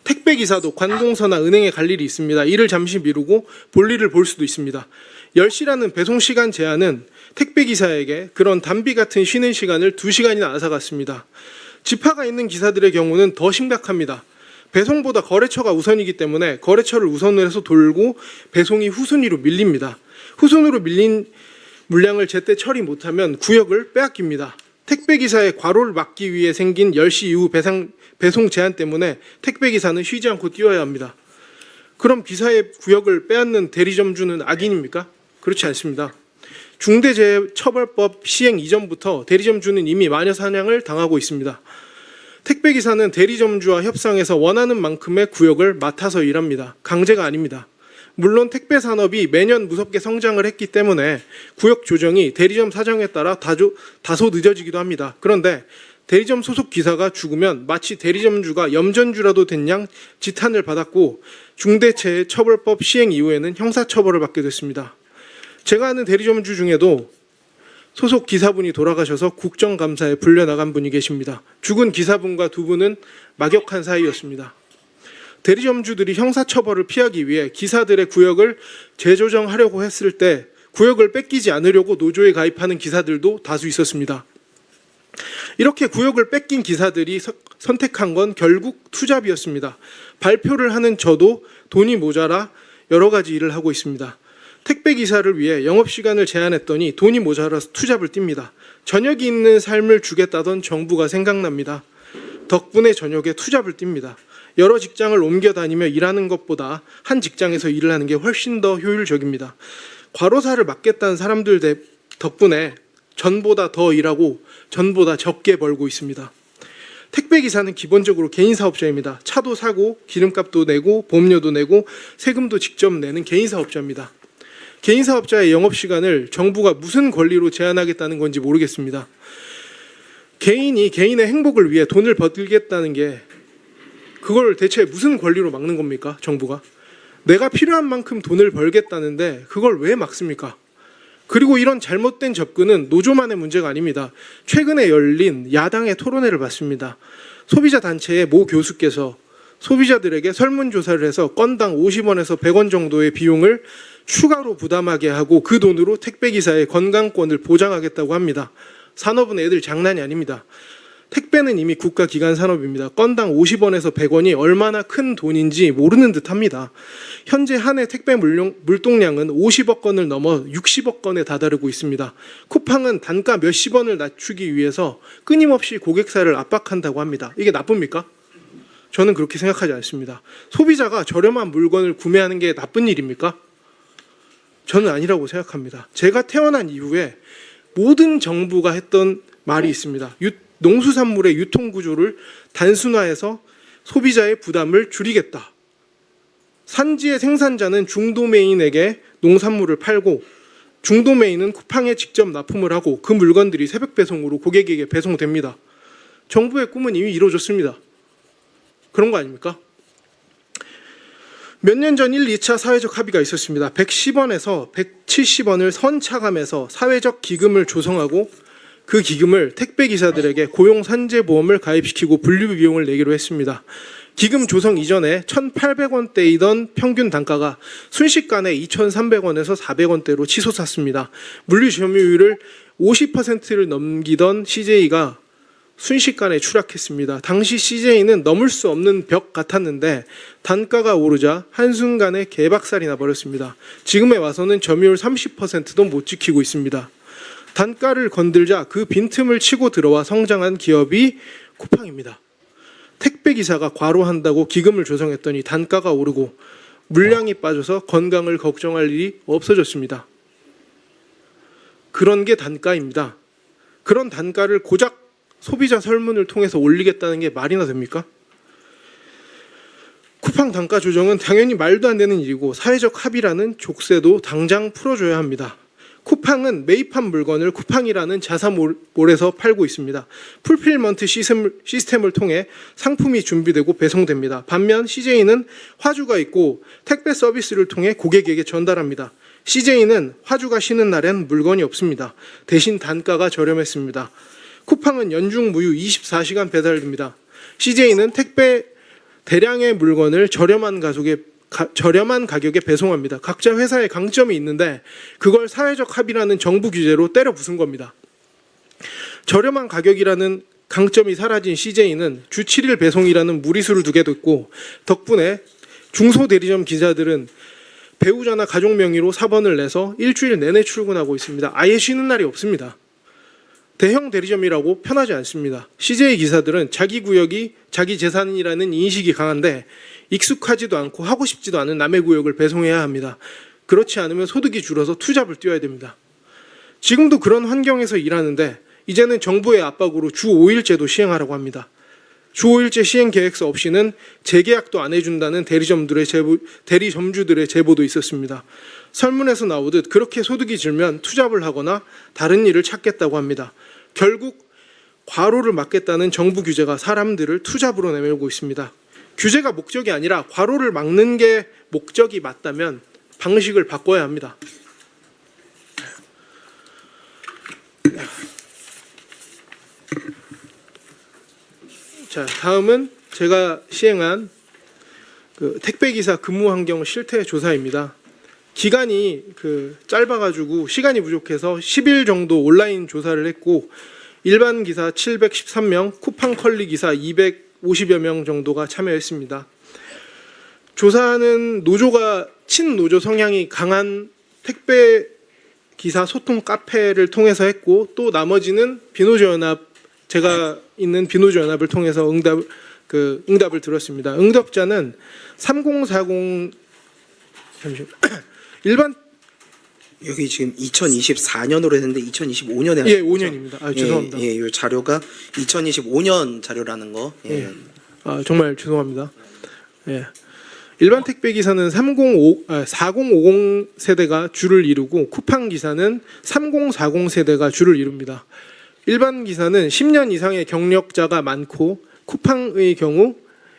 Speaker 3: 택배기사도 관공서나 은행에 갈 일이 있습니다. 일을 잠시 미루고 볼일을 볼 수도 있습니다. 10시라는 배송시간 제한은 택배기사에게 그런 담비 같은 쉬는 시간을 2시간이나 앗아갔습니다. 지파가 있는 기사들의 경우는 더 심각합니다. 배송보다 거래처가 우선이기 때문에 거래처를 우선으로 해서 돌고 배송이 후순위로 밀립니다. 후순으로 밀린 물량을 제때 처리 못하면 구역을 빼앗깁니다. 택배기사의 과로를 막기 위해 생긴 10시 이후 배송 제한 때문에 택배기사는 쉬지 않고 뛰어야 합니다. 그럼 기사의 구역을 빼앗는 대리점주는 악인입니까? 그렇지 않습니다. 중대재해처벌법 시행 이전부터 대리점주는 이미 마녀 사냥을 당하고 있습니다. 택배기사는 대리점주와 협상해서 원하는 만큼의 구역을 맡아서 일합니다. 강제가 아닙니다. 물론 택배 산업이 매년 무섭게 성장을 했기 때문에 구역 조정이 대리점 사정에 따라 다소 늦어지기도 합니다. 그런데 대리점 소속 기사가 죽으면 마치 대리점주가 염전주라도 된 양 지탄을 받았고 중대재해처벌법 시행 이후에는 형사처벌을 받게 됐습니다. 제가 아는 대리점주 중에도 소속 기사분이 돌아가셔서 국정감사에 불려나간 분이 계십니다. 죽은 기사분과 두 분은 막역한 사이였습니다. 대리점주들이 형사처벌을 피하기 위해 기사들의 구역을 재조정하려고 했을 때 구역을 뺏기지 않으려고 노조에 가입하는 기사들도 다수 있었습니다. 이렇게 구역을 뺏긴 기사들이 선택한 건 결국 투잡이었습니다. 발표를 하는 저도 돈이 모자라 여러 가지 일을 하고 있습니다. 택배기사를 위해 영업시간을 제한했더니 돈이 모자라서 투잡을 띱니다. 저녁이 있는 삶을 주겠다던 정부가 생각납니다. 덕분에 저녁에 투잡을 띱니다. 여러 직장을 옮겨 다니며 일하는 것보다 한 직장에서 일을 하는 게 훨씬 더 효율적입니다. 과로사를 막겠다는 사람들 덕분에 전보다 더 일하고 전보다 적게 벌고 있습니다. 택배 기사는 기본적으로 개인 사업자입니다. 차도 사고 기름값도 내고 보험료도 내고 세금도 직접 내는 개인 사업자입니다. 개인 사업자의 영업 시간을 정부가 무슨 권리로 제한하겠다는 건지 모르겠습니다. 개인이 개인의 행복을 위해 돈을 벌겠다는 게 그걸 대체 무슨 권리로 막는 겁니까? 정부가 내가 필요한 만큼 돈을 벌겠다는데 그걸 왜 막습니까? 그리고 이런 잘못된 접근은 노조만의 문제가 아닙니다. 최근에 열린 야당의 토론회를 봤습니다. 소비자 단체의 모 교수께서 소비자들에게 설문조사를 해서 건당 50원에서 100원 정도의 비용을 추가로 부담하게 하고 그 돈으로 택배기사의 건강권을 보장하겠다고 합니다. 산업은 애들 장난이 아닙니다. 택배는 이미 국가기관 산업입니다. 건당 50원에서 100원이 얼마나 큰 돈인지 모르는 듯합니다. 현재 한 해 택배 물동량은 50억 건을 넘어 60억 건에 다다르고 있습니다. 쿠팡은 단가 몇십 원을 낮추기 위해서 끊임없이 고객사를 압박한다고 합니다. 이게 나쁩니까? 저는 그렇게 생각하지 않습니다. 소비자가 저렴한 물건을 구매하는 게 나쁜 일입니까? 저는 아니라고 생각합니다. 제가 태어난 이후에 모든 정부가 했던 말이 있습니다. 농수산물의 유통구조를 단순화해서 소비자의 부담을 줄이겠다. 산지의 생산자는 중도메인에게 농산물을 팔고 중도메인은 쿠팡에 직접 납품을 하고 그 물건들이 새벽 배송으로 고객에게 배송됩니다. 정부의 꿈은 이미 이루어졌습니다. 그런 거 아닙니까? 몇 년 전 1, 2차 사회적 합의가 있었습니다. 110원에서 170원을 선차감해서 사회적 기금을 조성하고 그 기금을 택배기사들에게 고용산재보험을 가입시키고 분류 비용을 내기로 했습니다. 기금 조성 이전에 1,800원대이던 평균 단가가 순식간에 2,300원에서 400원대로 치솟았습니다. 물류 점유율을 50%를 넘기던 CJ가 순식간에 추락했습니다. 당시 CJ는 넘을 수 없는 벽 같았는데 단가가 오르자 한순간에 개박살이 나버렸습니다. 지금에 와서는 점유율 30%도 못 지키고 있습니다. 단가를 건들자 그 빈틈을 치고 들어와 성장한 기업이 쿠팡입니다. 택배기사가 과로한다고 기금을 조성했더니 단가가 오르고 물량이 빠져서 건강을 걱정할 일이 없어졌습니다. 그런 게 단가입니다. 그런 단가를 고작 소비자 설문을 통해서 올리겠다는 게 말이나 됩니까? 쿠팡 단가 조정은 당연히 말도 안 되는 일이고 사회적 합의라는 족쇄도 당장 풀어줘야 합니다. 쿠팡은 매입한 물건을 쿠팡이라는 자사몰에서 팔고 있습니다. 풀필먼트 시스템을 통해 상품이 준비되고 배송됩니다. 반면 CJ는 화주가 있고 택배 서비스를 통해 고객에게 전달합니다. CJ는 화주가 쉬는 날엔 물건이 없습니다. 대신 단가가 저렴했습니다. 쿠팡은 연중 무휴 24시간 배달됩니다. CJ는 택배 대량의 물건을 저렴한 가격에 배송합니다. 각자 회사의 강점이 있는데 그걸 사회적 합의라는 정부 규제로 때려 부순 겁니다. 저렴한 가격이라는 강점이 사라진 CJ는 주 7일 배송이라는 무리수를 두게 됐고 덕분에 중소대리점 기사들은 배우자나 가족 명의로 사번을 내서 일주일 내내 출근하고 있습니다. 아예 쉬는 날이 없습니다. 대형 대리점이라고 편하지 않습니다. CJ 기사들은 자기 구역이 자기 재산이라는 인식이 강한데 익숙하지도 않고 하고 싶지도 않은 남의 구역을 배송해야 합니다. 그렇지 않으면 소득이 줄어서 투잡을 뛰어야 됩니다. 지금도 그런 환경에서 일하는데 이제는 정부의 압박으로 주 5일제도 시행하라고 합니다. 주 5일제 시행 계획서 없이는 재계약도 안 해준다는 대리점주들의 제보도 있었습니다. 설문에서 나오듯 그렇게 소득이 줄면 투잡을 하거나 다른 일을 찾겠다고 합니다. 결국 과로를 막겠다는 정부 규제가 사람들을 투잡으로 내몰고 있습니다. 규제가 목적이 아니라 과로를 막는 게 목적이 맞다면 방식을 바꿔야 합니다. 자, 다음은 제가 시행한 택배기사 근무 환경 실태 조사입니다. 기간이 짧아가지고 시간이 부족해서 10일 정도 온라인 조사를 했고 일반 기사 713명, 쿠팡 컬리 기사 250여 명 정도가 참여했습니다. 조사는 노조가 친노조 성향이 강한 택배 기사 소통 카페를 통해서 했고 또 나머지는 비노조연합 제가 있는 비노조연합을 통해서 응답을 들었습니다. 응답자는 3040 잠시만요.
Speaker 1: 여기 지금 2024년으로 했는데 2025년에
Speaker 3: 예, 5년입니다. 아, 죄송합니다.
Speaker 1: 예, 이 자료가 2025년 자료라는 거. 예.
Speaker 3: 예. 아, 정말 죄송합니다. 예. 일반 택배 기사는 4050 세대가 주를 이루고 쿠팡 기사는 3040 세대가 주를 이룹니다. 일반 기사는 10년 이상의 경력자가 많고 쿠팡의 경우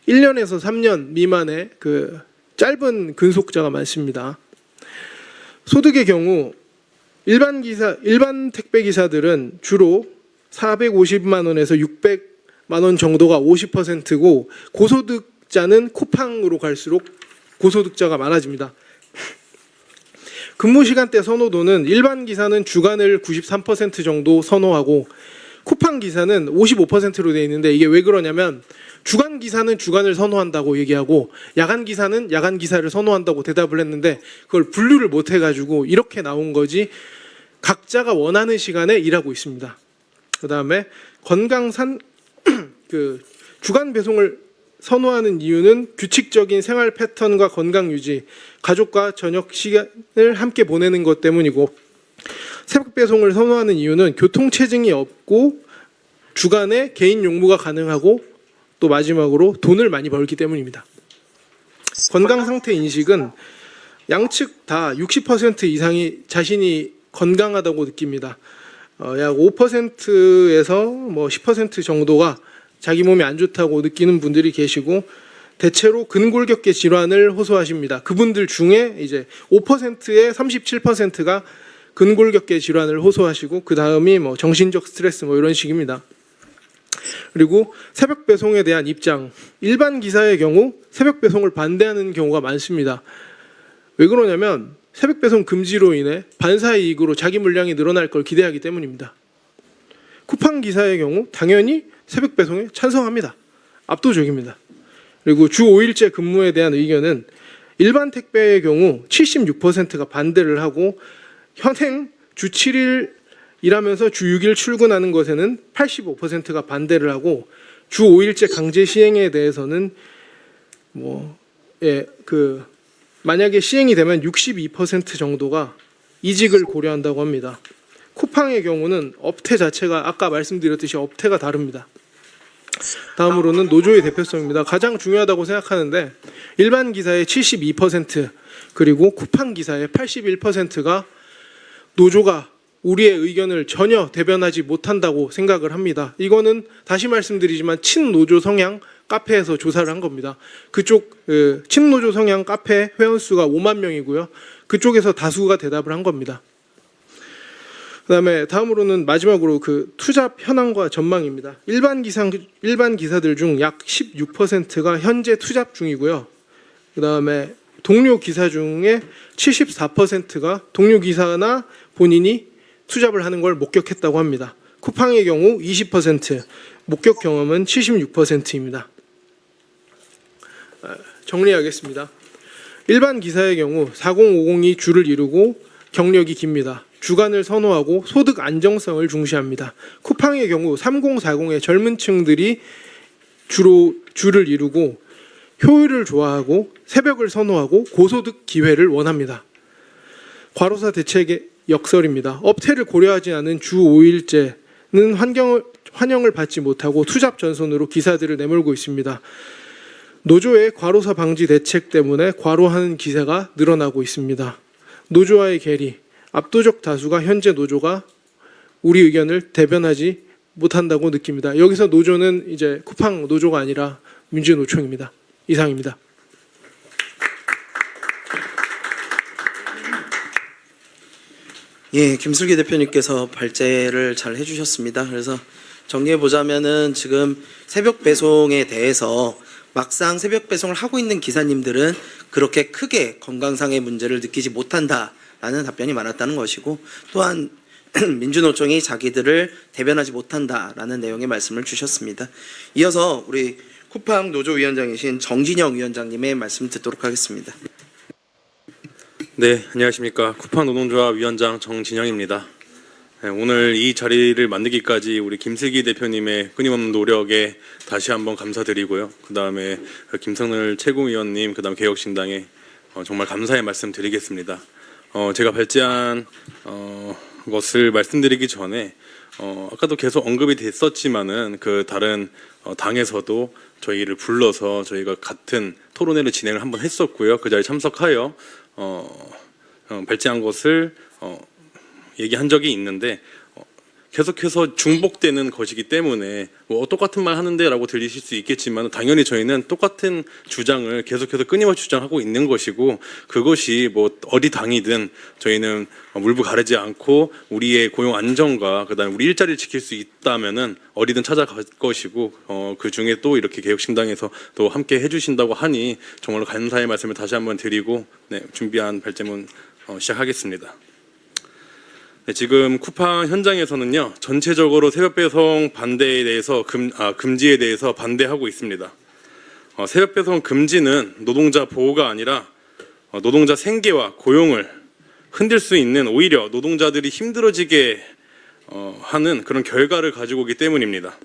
Speaker 3: 1년에서 3년 미만의 그 짧은 근속자가 많습니다. 소득의 경우 일반 택배 기사들은 주로 450만 원에서 600만 원 정도가 50%고 고소득자는 쿠팡으로 갈수록 고소득자가 많아집니다. 근무 시간대 선호도는 일반 기사는 주간을 93% 정도 선호하고 쿠팡 기사는 55%로 되어 있는데 이게 왜 그러냐면 주간 기사는 주간을 선호한다고 얘기하고 야간 기사는 야간 기사를 선호한다고 대답을 했는데 그걸 분류를 못 해가지고 이렇게 나온 거지 각자가 원하는 시간에 일하고 있습니다. 그다음에 건강산 그 주간 배송을 선호하는 이유는 규칙적인 생활 패턴과 건강 유지, 가족과 저녁 시간을 함께 보내는 것 때문이고 새벽 배송을 선호하는 이유는 교통 체증이 없고 주간에 개인 용무가 가능하고 또 마지막으로 돈을 많이 벌기 때문입니다. 건강 상태 인식은 양측 다 60% 이상이 자신이 건강하다고 느낍니다. 약 5%에서 뭐 10% 정도가 자기 몸이 안 좋다고 느끼는 분들이 계시고 대체로 근골격계 질환을 호소하십니다. 그분들 중에 이제 5%에 37%가 근골격계 질환을 호소하시고 그 다음이 뭐 정신적 스트레스 뭐 이런 식입니다. 그리고 새벽 배송에 대한 입장, 일반 기사의 경우 새벽 배송을 반대하는 경우가 많습니다. 왜 그러냐면 새벽 배송 금지로 인해 반사 이익으로 자기 물량이 늘어날 걸 기대하기 때문입니다. 쿠팡 기사의 경우 당연히 새벽 배송에 찬성합니다. 압도적입니다. 그리고 주 5일제 근무에 대한 의견은 일반 택배의 경우 76%가 반대를 하고 현행 주 7일 일하면서 주 6일 출근하는 것에는 85%가 반대를 하고 주 5일제 강제 시행에 대해서는 만약에 시행이 되면 62% 정도가 이직을 고려한다고 합니다. 쿠팡의 경우는 업태 자체가 아까 말씀드렸듯이 업태가 다릅니다. 다음으로는 노조의 대표성입니다. 가장 중요하다고 생각하는데 일반 기사의 72% 그리고 쿠팡 기사의 81%가 노조가 우리의 의견을 전혀 대변하지 못한다고 생각을 합니다. 이거는 다시 말씀드리지만 친노조 성향 카페에서 조사를 한 겁니다. 그쪽 친노조 성향 카페 회원수가 5만 명이고요. 그쪽에서 다수가 대답을 한 겁니다. 그다음에 다음으로는 마지막으로 그 투잡 현황과 전망입니다. 일반 기사들 중 약 16%가 현재 투잡 중이고요. 그다음에 동료 기사 중에 74%가 동료 기사나 본인이 투잡을 하는 걸 목격했다고 합니다. 쿠팡의 경우 20%, 목격 경험은 76%입니다. 정리하겠습니다. 일반 기사의 경우 4050이 주를 이루고 경력이 깁니다. 주간을 선호하고 소득 안정성을 중시합니다. 쿠팡의 경우 3040의 젊은 층들이 주로 주를 이루고 효율을 좋아하고 새벽을 선호하고 고소득 기회를 원합니다. 과로사 대책의 역설입니다. 업태를 고려하지 않은 주 5일제는 환영을 받지 못하고 투잡 전선으로 기사들을 내몰고 있습니다. 노조의 과로사 방지 대책 때문에 과로하는 기사가 늘어나고 있습니다. 노조와의 괴리, 압도적 다수가 현재 노조가 우리 의견을 대변하지 못한다고 느낍니다. 여기서 노조는 이제 쿠팡 노조가 아니라 민주노총입니다. 이상입니다.
Speaker 1: 예, 김슬기 대표님께서 발제를 잘 해주셨습니다. 그래서 정리해 보자면은 지금 새벽 배송에 대해서 막상 새벽 배송을 하고 있는 기사님들은 그렇게 크게 건강상의 문제를 느끼지 못한다라는 답변이 많았다는 것이고, 또한 민주노총이 자기들을 대변하지 못한다라는 내용의 말씀을 주셨습니다. 이어서 우리 쿠팡 노조위원장이신 정진영 위원장님의 말씀 듣도록 하겠습니다.
Speaker 5: 네, 안녕하십니까. 쿠팡 노동조합 위원장 정진영입니다. 오늘 이 자리를 만들기까지 우리 김슬기 대표님의 끊임없는 노력에 다시 한번 감사드리고요. 그 다음에 김성늘 최고위원님, 그 다음 개혁신당에 정말 감사의 말씀 드리겠습니다. 제가 발제한 것을 말씀드리기 전에 아까도 계속 언급이 됐었지만은 그 다른 당에서도 저희를 불러서 저희가 같은 토론회를 진행을 한번 했었고요. 그 자리에 참석하여 발제한 것을 얘기한 적이 있는데 계속해서 중복되는 것이기 때문에 뭐 똑같은 말 하는데라고 들리실 수 있겠지만 당연히 저희는 똑같은 주장을 계속해서 끊임없이 주장하고 있는 것이고 것이 뭐 어디 당이든 저희는 물불 가리지 않고 우리의 고용 안정과 그다음에 우리 일자리를 지킬 수 있다면은 어디든 찾아갈 것이고 그 중에 또 이렇게 개혁신당에서 또 함께 해주신다고 하니 정말로 감사의 말씀을 다시 한번 드리고 준비한 발제문 시작하겠습니다. 네, 지금 쿠팡 현장에서는요 전체적으로 새벽 배송 반대에 대해서 금지에 대해서 반대하고 있습니다. 새벽 배송 금지는 노동자 보호가 아니라 노동자 생계와 고용을 흔들 수 있는 오히려 노동자들이 힘들어지게 하는 그런 결과를 가지고 오기 때문입니다.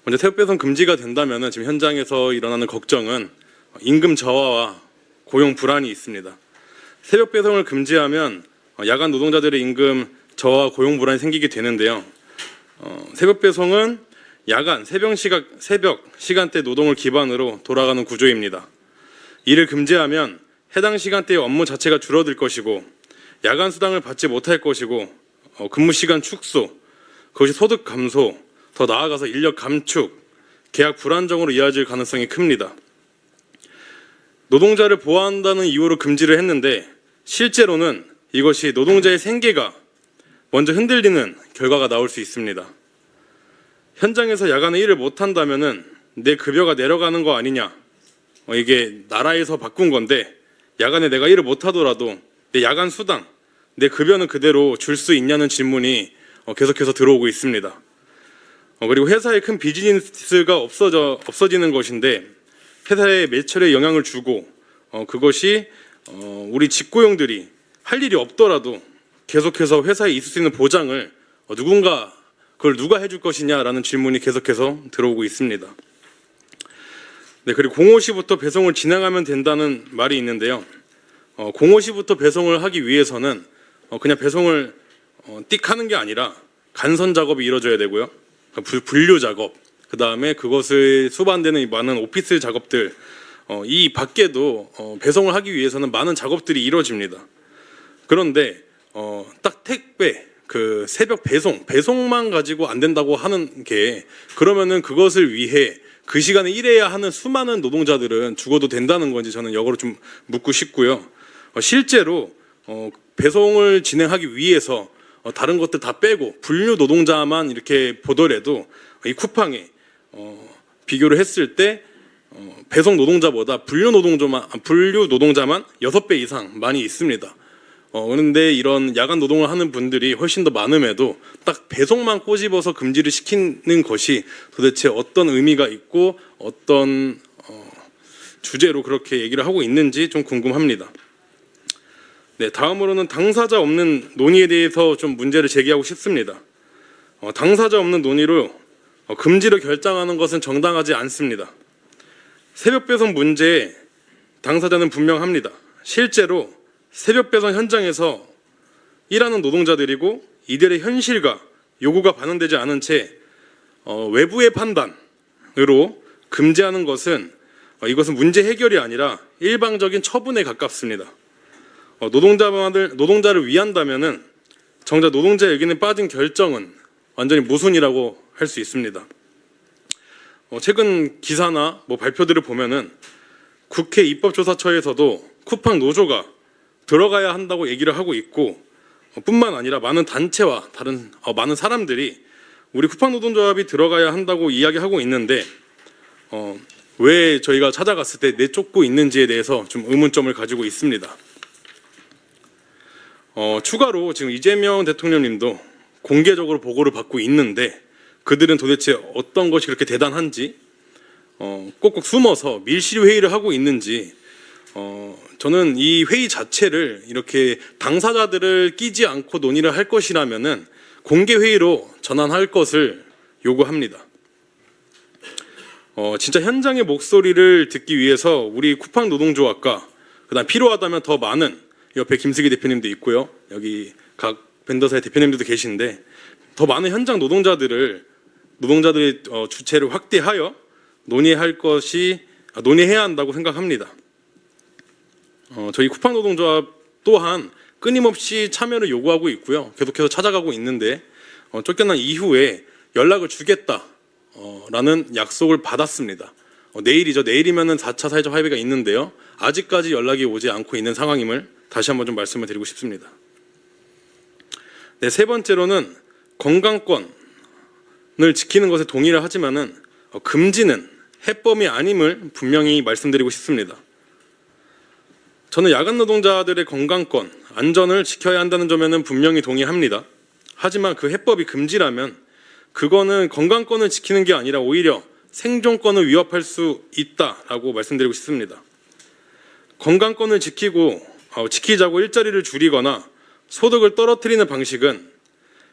Speaker 5: 먼저 새벽 배송 금지가 된다면 지금 현장에서 일어나는 걱정은 임금 저하와 고용 불안이 있습니다. 새벽 배송을 금지하면 야간 노동자들의 임금 저하 고용 불안이 생기게 되는데요. 새벽 배송은 야간 새벽 시간대 노동을 기반으로 돌아가는 구조입니다. 이를 금지하면 해당 시간대의 업무 자체가 줄어들 것이고 야간 수당을 받지 못할 것이고 근무 시간 축소, 그것이 소득 감소, 더 나아가서 인력 감축, 계약 불안정으로 이어질 가능성이 큽니다. 노동자를 보호한다는 이유로 금지를 했는데 실제로는 이것이 노동자의 생계가 먼저 흔들리는 결과가 나올 수 있습니다. 현장에서 야간에 일을 못한다면은 내 급여가 내려가는 거 아니냐? 이게 나라에서 바꾼 건데 야간에 내가 일을 못하더라도 내 야간 수당, 내 급여는 그대로 줄 수 있냐는 질문이 계속해서 들어오고 있습니다. 그리고 회사의 큰 비즈니스가 없어지는 것인데 회사의 매출에 영향을 주고 그것이 우리 직고용들이 할 일이 없더라도 계속해서 회사에 있을 수 있는 보장을 그걸 누가 해줄 것이냐라는 질문이 계속해서 들어오고 있습니다. 네, 그리고 05시부터 배송을 진행하면 된다는 말이 있는데요. 05시부터 배송을 하기 위해서는 그냥 배송을 띡 하는 게 아니라 간선 작업이 이루어져야 되고요. 분류 작업, 그 다음에 그것을 수반되는 많은 오피스 작업들, 이 밖에도 배송을 하기 위해서는 많은 작업들이 이루어집니다. 그런데 딱 택배, 그 새벽 배송만 가지고 안 된다고 하는 게 그러면은 그것을 위해 그 시간에 일해야 하는 수많은 노동자들은 죽어도 된다는 건지 저는 역으로 좀 묻고 싶고요. 실제로 배송을 진행하기 위해서 다른 것들 다 빼고 분류 노동자만 이렇게 보더라도 이 쿠팡에 비교를 했을 때 배송 노동자보다 분류 노동자만 6배 이상 많이 있습니다. 그런데 이런 야간 노동을 하는 분들이 훨씬 더 많음에도 딱 배송만 꼬집어서 금지를 시키는 것이 도대체 어떤 의미가 있고 어떤 주제로 그렇게 얘기를 하고 있는지 좀 궁금합니다. 네, 다음으로는 당사자 없는 논의에 대해서 좀 문제를 제기하고 싶습니다. 당사자 없는 논의로 금지를 결정하는 것은 정당하지 않습니다. 새벽 배송 문제에 당사자는 분명합니다. 실제로 새벽 배송 현장에서 일하는 노동자들이고 이들의 현실과 요구가 반영되지 않은 채 외부의 판단으로 금지하는 것은 이것은 문제 해결이 아니라 일방적인 처분에 가깝습니다. 노동자를 위한다면은 정작 노동자의 의견에 빠진 결정은 완전히 모순이라고 할 수 있습니다. 최근 기사나 발표들을 보면은 국회 입법조사처에서도 쿠팡 노조가 들어가야 한다고 얘기를 하고 있고 뿐만 아니라 많은 단체와 다른 많은 사람들이 우리 쿠팡 노동조합이 들어가야 한다고 이야기하고 있는데 왜 저희가 찾아갔을 때 내쫓고 있는지에 대해서 좀 의문점을 가지고 있습니다. 추가로 지금 이재명 대통령님도 공개적으로 보고를 받고 있는데 그들은 도대체 어떤 것이 그렇게 대단한지 꼭꼭 숨어서 밀실 회의를 하고 있는지 저는 이 회의 자체를 이렇게 당사자들을 끼지 않고 논의를 할 것이라면은 공개 회의로 전환할 것을 요구합니다. 진짜 현장의 목소리를 듣기 위해서 우리 쿠팡 노동조합과 그다음 필요하다면 더 많은 옆에 김슬기 대표님도 있고요. 여기 각 벤더사의 대표님들도 계신데 더 많은 현장 노동자들의 주체를 확대하여 논의해야 한다고 생각합니다. 저희 쿠팡 노동조합 또한 끊임없이 참여를 요구하고 있고요. 계속해서 찾아가고 있는데 쫓겨난 이후에 연락을 주겠다라는 약속을 받았습니다. 내일이면은 4차 사회적 합의가 있는데요. 아직까지 연락이 오지 않고 있는 상황임을 다시 한번 좀 말씀을 드리고 싶습니다. 네, 세 번째로는 건강권을 지키는 것에 동의를 하지만은 금지는 해법이 아님을 분명히 말씀드리고 싶습니다. 저는 야간 노동자들의 건강권, 안전을 지켜야 한다는 점에는 분명히 동의합니다. 하지만 그 해법이 금지라면 그거는 건강권을 지키는 게 아니라 오히려 생존권을 위협할 수 있다라고 말씀드리고 싶습니다. 건강권을 지키자고 일자리를 줄이거나 소득을 떨어뜨리는 방식은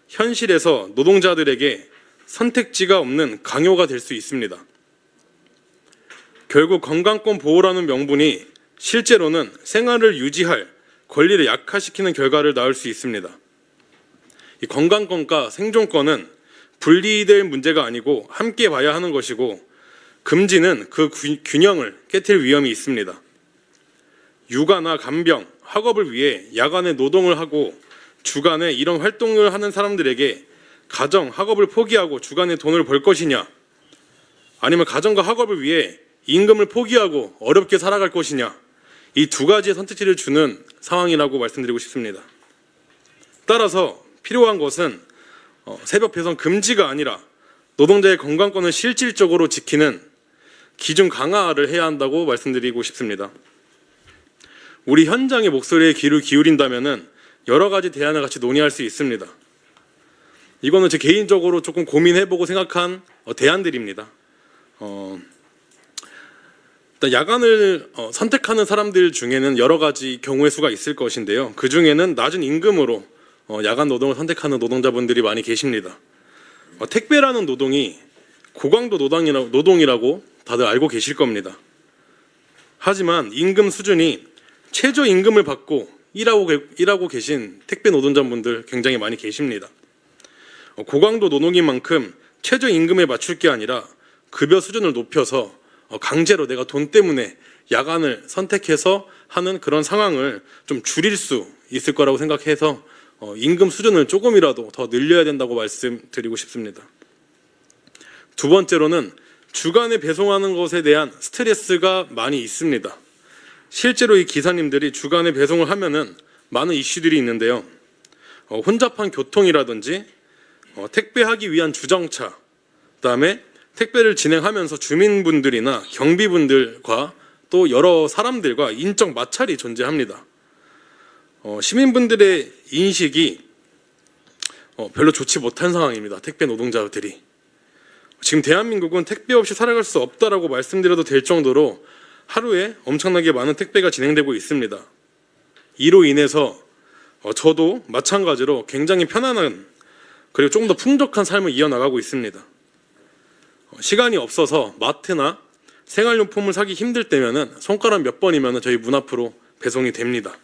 Speaker 5: 현실에서 노동자들에게 선택지가 없는 강요가 될 수 있습니다. 결국 건강권 보호라는 명분이 실제로는 생활을 유지할 권리를 약화시키는 결과를 낳을 수 있습니다. 이 건강권과 생존권은 분리될 문제가 아니고 함께 봐야 하는 것이고 금지는 그 균형을 깨트릴 위험이 있습니다. 육아나 간병, 학업을 위해 야간에 노동을 하고 주간에 이런 활동을 하는 사람들에게 가정, 학업을 포기하고 주간에 돈을 벌 것이냐, 아니면 가정과 학업을 위해 임금을 포기하고 어렵게 살아갈 것이냐, 이 두 가지의 선택지를 주는 상황이라고 말씀드리고 싶습니다. 따라서 필요한 것은 새벽 배송 금지가 아니라 노동자의 건강권을 실질적으로 지키는 기준 강화를 해야 한다고 말씀드리고 싶습니다. 우리 현장의 목소리에 귀를 기울인다면은 여러 가지 대안을 같이 논의할 수 있습니다. 이거는 제 개인적으로 조금 고민해보고 생각한 대안들입니다. 일단 야간을 선택하는 사람들 중에는 여러 가지 경우의 수가 있을 것인데요. 그 중에는 낮은 임금으로 야간 노동을 선택하는 노동자분들이 많이 계십니다. 택배라는 노동이 고강도 노동이라고 다들 알고 계실 겁니다. 하지만 임금 수준이 최저임금을 받고 일하고 계신 택배 노동자분들 굉장히 많이 계십니다. 고강도 노동인 만큼 최저임금에 맞출 게 아니라 급여 수준을 높여서 강제로 내가 돈 때문에 야간을 선택해서 하는 그런 상황을 좀 줄일 수 있을 거라고 생각해서 임금 수준을 조금이라도 더 늘려야 된다고 말씀드리고 싶습니다. 두 번째로는 주간에 배송하는 것에 대한 스트레스가 많이 있습니다. 실제로 이 기사님들이 주간에 배송을 하면은 많은 이슈들이 있는데요. 혼잡한 교통이라든지 택배하기 위한 주정차, 그다음에 택배를 진행하면서 주민분들이나 경비분들과 또 여러 사람들과 인적 마찰이 존재합니다. 시민분들의 인식이 별로 좋지 못한 상황입니다. 택배 노동자들이. 지금 대한민국은 택배 없이 살아갈 수 없다라고 말씀드려도 될 정도로 하루에 엄청나게 많은 택배가 진행되고 있습니다. 이로 인해서 저도 마찬가지로 굉장히 편안한 그리고 조금 더 풍족한 삶을 이어나가고 있습니다. 시간이 없어서 마트나 생활용품을 사기 힘들 때면은 손가락 몇 번이면 저희 문 앞으로 배송이 됩니다.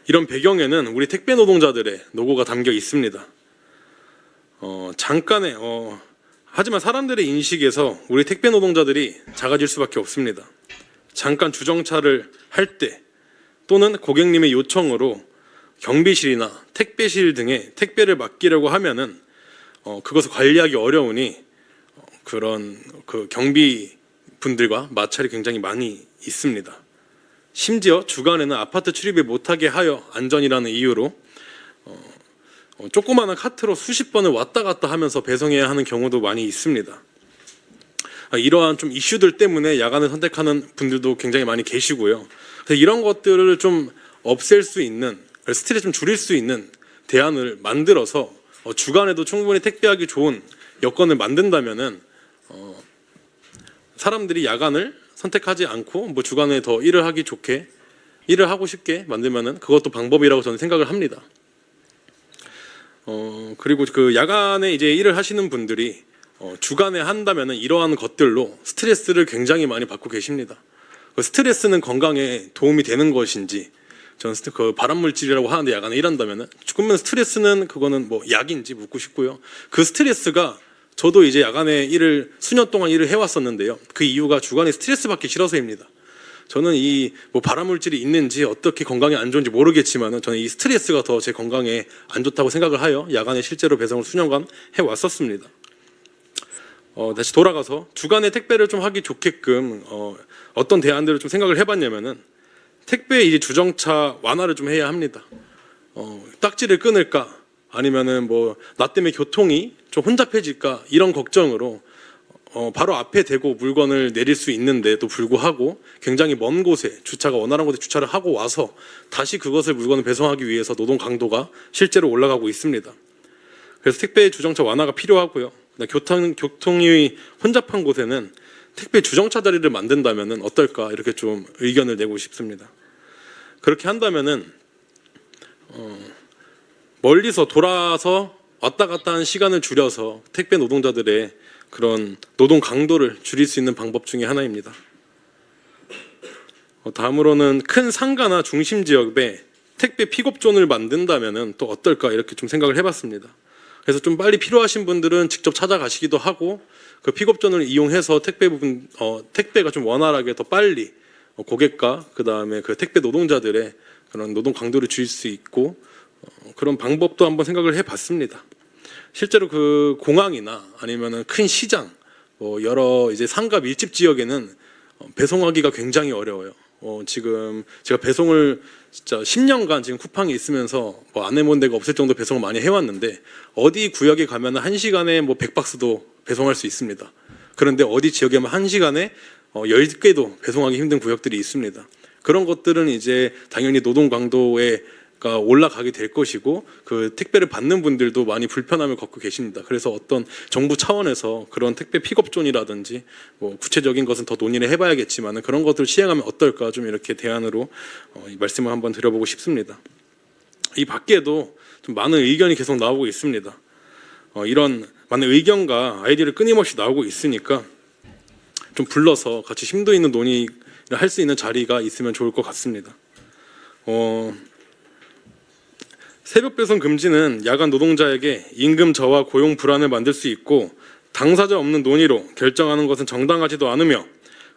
Speaker 5: 이런 배경에는 우리 택배 노동자들의 노고가 담겨 있습니다. 하지만 사람들의 인식에서 우리 택배 노동자들이 작아질 수밖에 없습니다. 잠깐 주정차를 할 때 또는 고객님의 요청으로 경비실이나 택배실 등에 택배를 맡기려고 하면은 그것을 관리하기 어려우니 그런 경비 분들과 마찰이 굉장히 많이 있습니다. 심지어 주간에는 아파트 출입을 못하게 하여 안전이라는 이유로 조그마한 카트로 수십 번을 왔다 갔다 하면서 배송해야 하는 경우도 많이 있습니다. 이러한 좀 이슈들 때문에 야간을 선택하는 분들도 굉장히 많이 계시고요. 그래서 이런 것들을 좀 없앨 수 있는, 스트레스 좀 줄일 수 있는 대안을 만들어서 주간에도 충분히 택배하기 좋은 여건을 만든다면은 사람들이 야간을 선택하지 않고 주간에 더 일을 하고 싶게 만들면은 그것도 방법이라고 저는 생각을 합니다. 그리고 그 야간에 이제 일을 하시는 분들이 주간에 한다면은 이러한 것들로 스트레스를 굉장히 많이 받고 계십니다. 그 스트레스는 건강에 도움이 되는 것인지, 저는 그 발암물질이라고 하는데 야간에 일한다면은, 그러면 스트레스는 그거는 뭐 약인지 묻고 싶고요. 그 스트레스가 저도 이제 야간에 일을 수년 동안 일을 해왔었는데요. 그 이유가 주간에 스트레스 받기 싫어서입니다. 저는 이 뭐 발암물질이 있는지 어떻게 건강에 안 좋은지 모르겠지만은 저는 이 스트레스가 더 제 건강에 안 좋다고 생각을 하여 야간에 실제로 배송을 수년간 해왔었습니다. 다시 돌아가서 주간에 택배를 좀 하기 좋게끔 어떤 대안들을 좀 생각을 해봤냐면은 택배 이제 주정차 완화를 좀 해야 합니다. 딱지를 끊을까 아니면은 뭐 나 때문에 교통이 좀 혼잡해질까 이런 걱정으로 바로 앞에 대고 물건을 내릴 수 있는데도 불구하고 굉장히 먼 곳에 주차가 원활한 곳에 주차를 하고 와서 다시 그것을 물건을 배송하기 위해서 노동 강도가 실제로 올라가고 있습니다. 그래서 택배 주정차 완화가 필요하고요. 교통이 혼잡한 곳에는 택배 주정차 자리를 만든다면은 어떨까 이렇게 좀 의견을 내고 싶습니다. 그렇게 한다면은 멀리서 돌아서 왔다 갔다 하는 시간을 줄여서 택배 노동자들의 그런 노동 강도를 줄일 수 있는 방법 중에 하나입니다. 다음으로는 큰 상가나 중심 지역에 택배 픽업존을 만든다면은 또 어떨까 이렇게 좀 생각을 해봤습니다. 그래서 좀 빨리 필요하신 분들은 직접 찾아가시기도 하고 그 픽업존을 이용해서 택배가 좀 원활하게 더 빨리 고객과 그 다음에 그 택배 노동자들의 그런 노동 강도를 줄일 수 있고 그런 방법도 한번 생각을 해봤습니다. 실제로 그 공항이나 아니면은 큰 시장, 여러 이제 상가 밀집 지역에는 배송하기가 굉장히 어려워요. 지금 제가 배송을 진짜 10년간 지금 쿠팡에 있으면서 뭐 안 해본 데가 없을 정도 배송을 많이 해왔는데 어디 구역에 가면은 1시간에 뭐 100박스도 배송할 수 있습니다. 그런데 어디 지역에만 1시간에 10개도 배송하기 힘든 구역들이 있습니다. 그런 것들은 이제 당연히 노동 강도에 올라가게 될 것이고 그 택배를 받는 분들도 많이 불편함을 겪고 계십니다. 그래서 어떤 정부 차원에서 그런 택배 픽업존이라든지 뭐 구체적인 것은 더 논의를 해봐야겠지만 그런 것들을 시행하면 어떨까 좀 이렇게 대안으로 말씀을 한번 드려보고 싶습니다. 이 밖에도 좀 많은 의견이 계속 나오고 있습니다. 이런 많은 의견과 아이디어를 끊임없이 나오고 있으니까 좀 불러서 같이 심도 있는 논의를 할 수 있는 자리가 있으면 좋을 것 같습니다. 새벽 배송 금지는 야간 노동자에게 임금 저하 고용 불안을 만들 수 있고 당사자 없는 논의로 결정하는 것은 정당하지도 않으며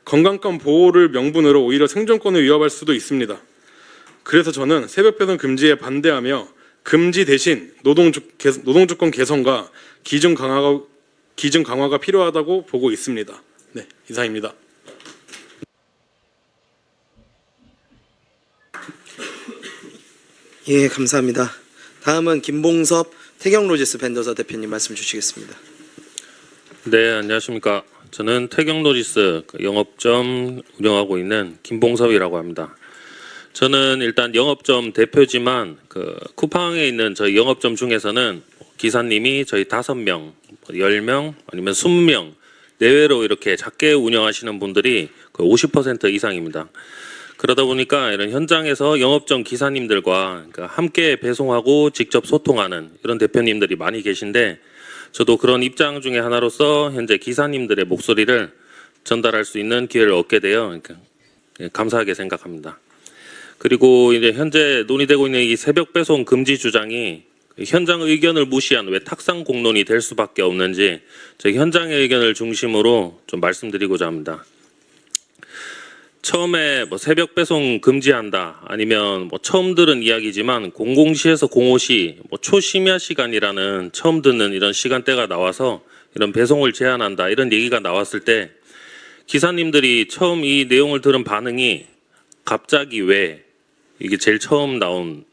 Speaker 5: 건강권 보호를 명분으로 오히려 생존권을 위협할 수도 있습니다. 그래서 저는 새벽 배송 금지에 반대하며 금지 대신 노동조건 개선과 기준 강화가 필요하다고 보고 있습니다. 네, 이상입니다.
Speaker 1: 예, 감사합니다. 다음은 김봉섭 태경로지스 벤더사 대표님 말씀 주시겠습니다.
Speaker 8: 네, 안녕하십니까. 저는 태경로지스 영업점 운영하고 있는 김봉섭이라고 합니다. 저는 일단 영업점 대표지만 그 쿠팡에 있는 저희 영업점 중에서는 기사님이 저희 5명, 10명 아니면 20명 내외로 이렇게 작게 운영하시는 분들이 거의 50% 이상입니다. 그러다 보니까 이런 현장에서 영업점 기사님들과 함께 배송하고 직접 소통하는 이런 대표님들이 많이 계신데 저도 그런 입장 중에 하나로서 현재 기사님들의 목소리를 전달할 수 있는 기회를 얻게 되어 감사하게 생각합니다. 그리고 이제 현재 논의되고 있는 이 새벽 배송 금지 주장이 현장 의견을 무시한 왜 탁상 공론이 될 수밖에 없는지 저희 현장의 의견을 중심으로 좀 말씀드리고자 합니다. 처음에 뭐 새벽 배송 금지한다 아니면 뭐 처음 들은 이야기지만 00시에서 05시 뭐 초심야 시간이라는 처음 듣는 이런 시간대가 나와서 이런 배송을 제한한다 이런 얘기가 나왔을 때 기사님들이 처음 이 내용을 들은 반응이 갑자기 왜 이게 제일 처음 나온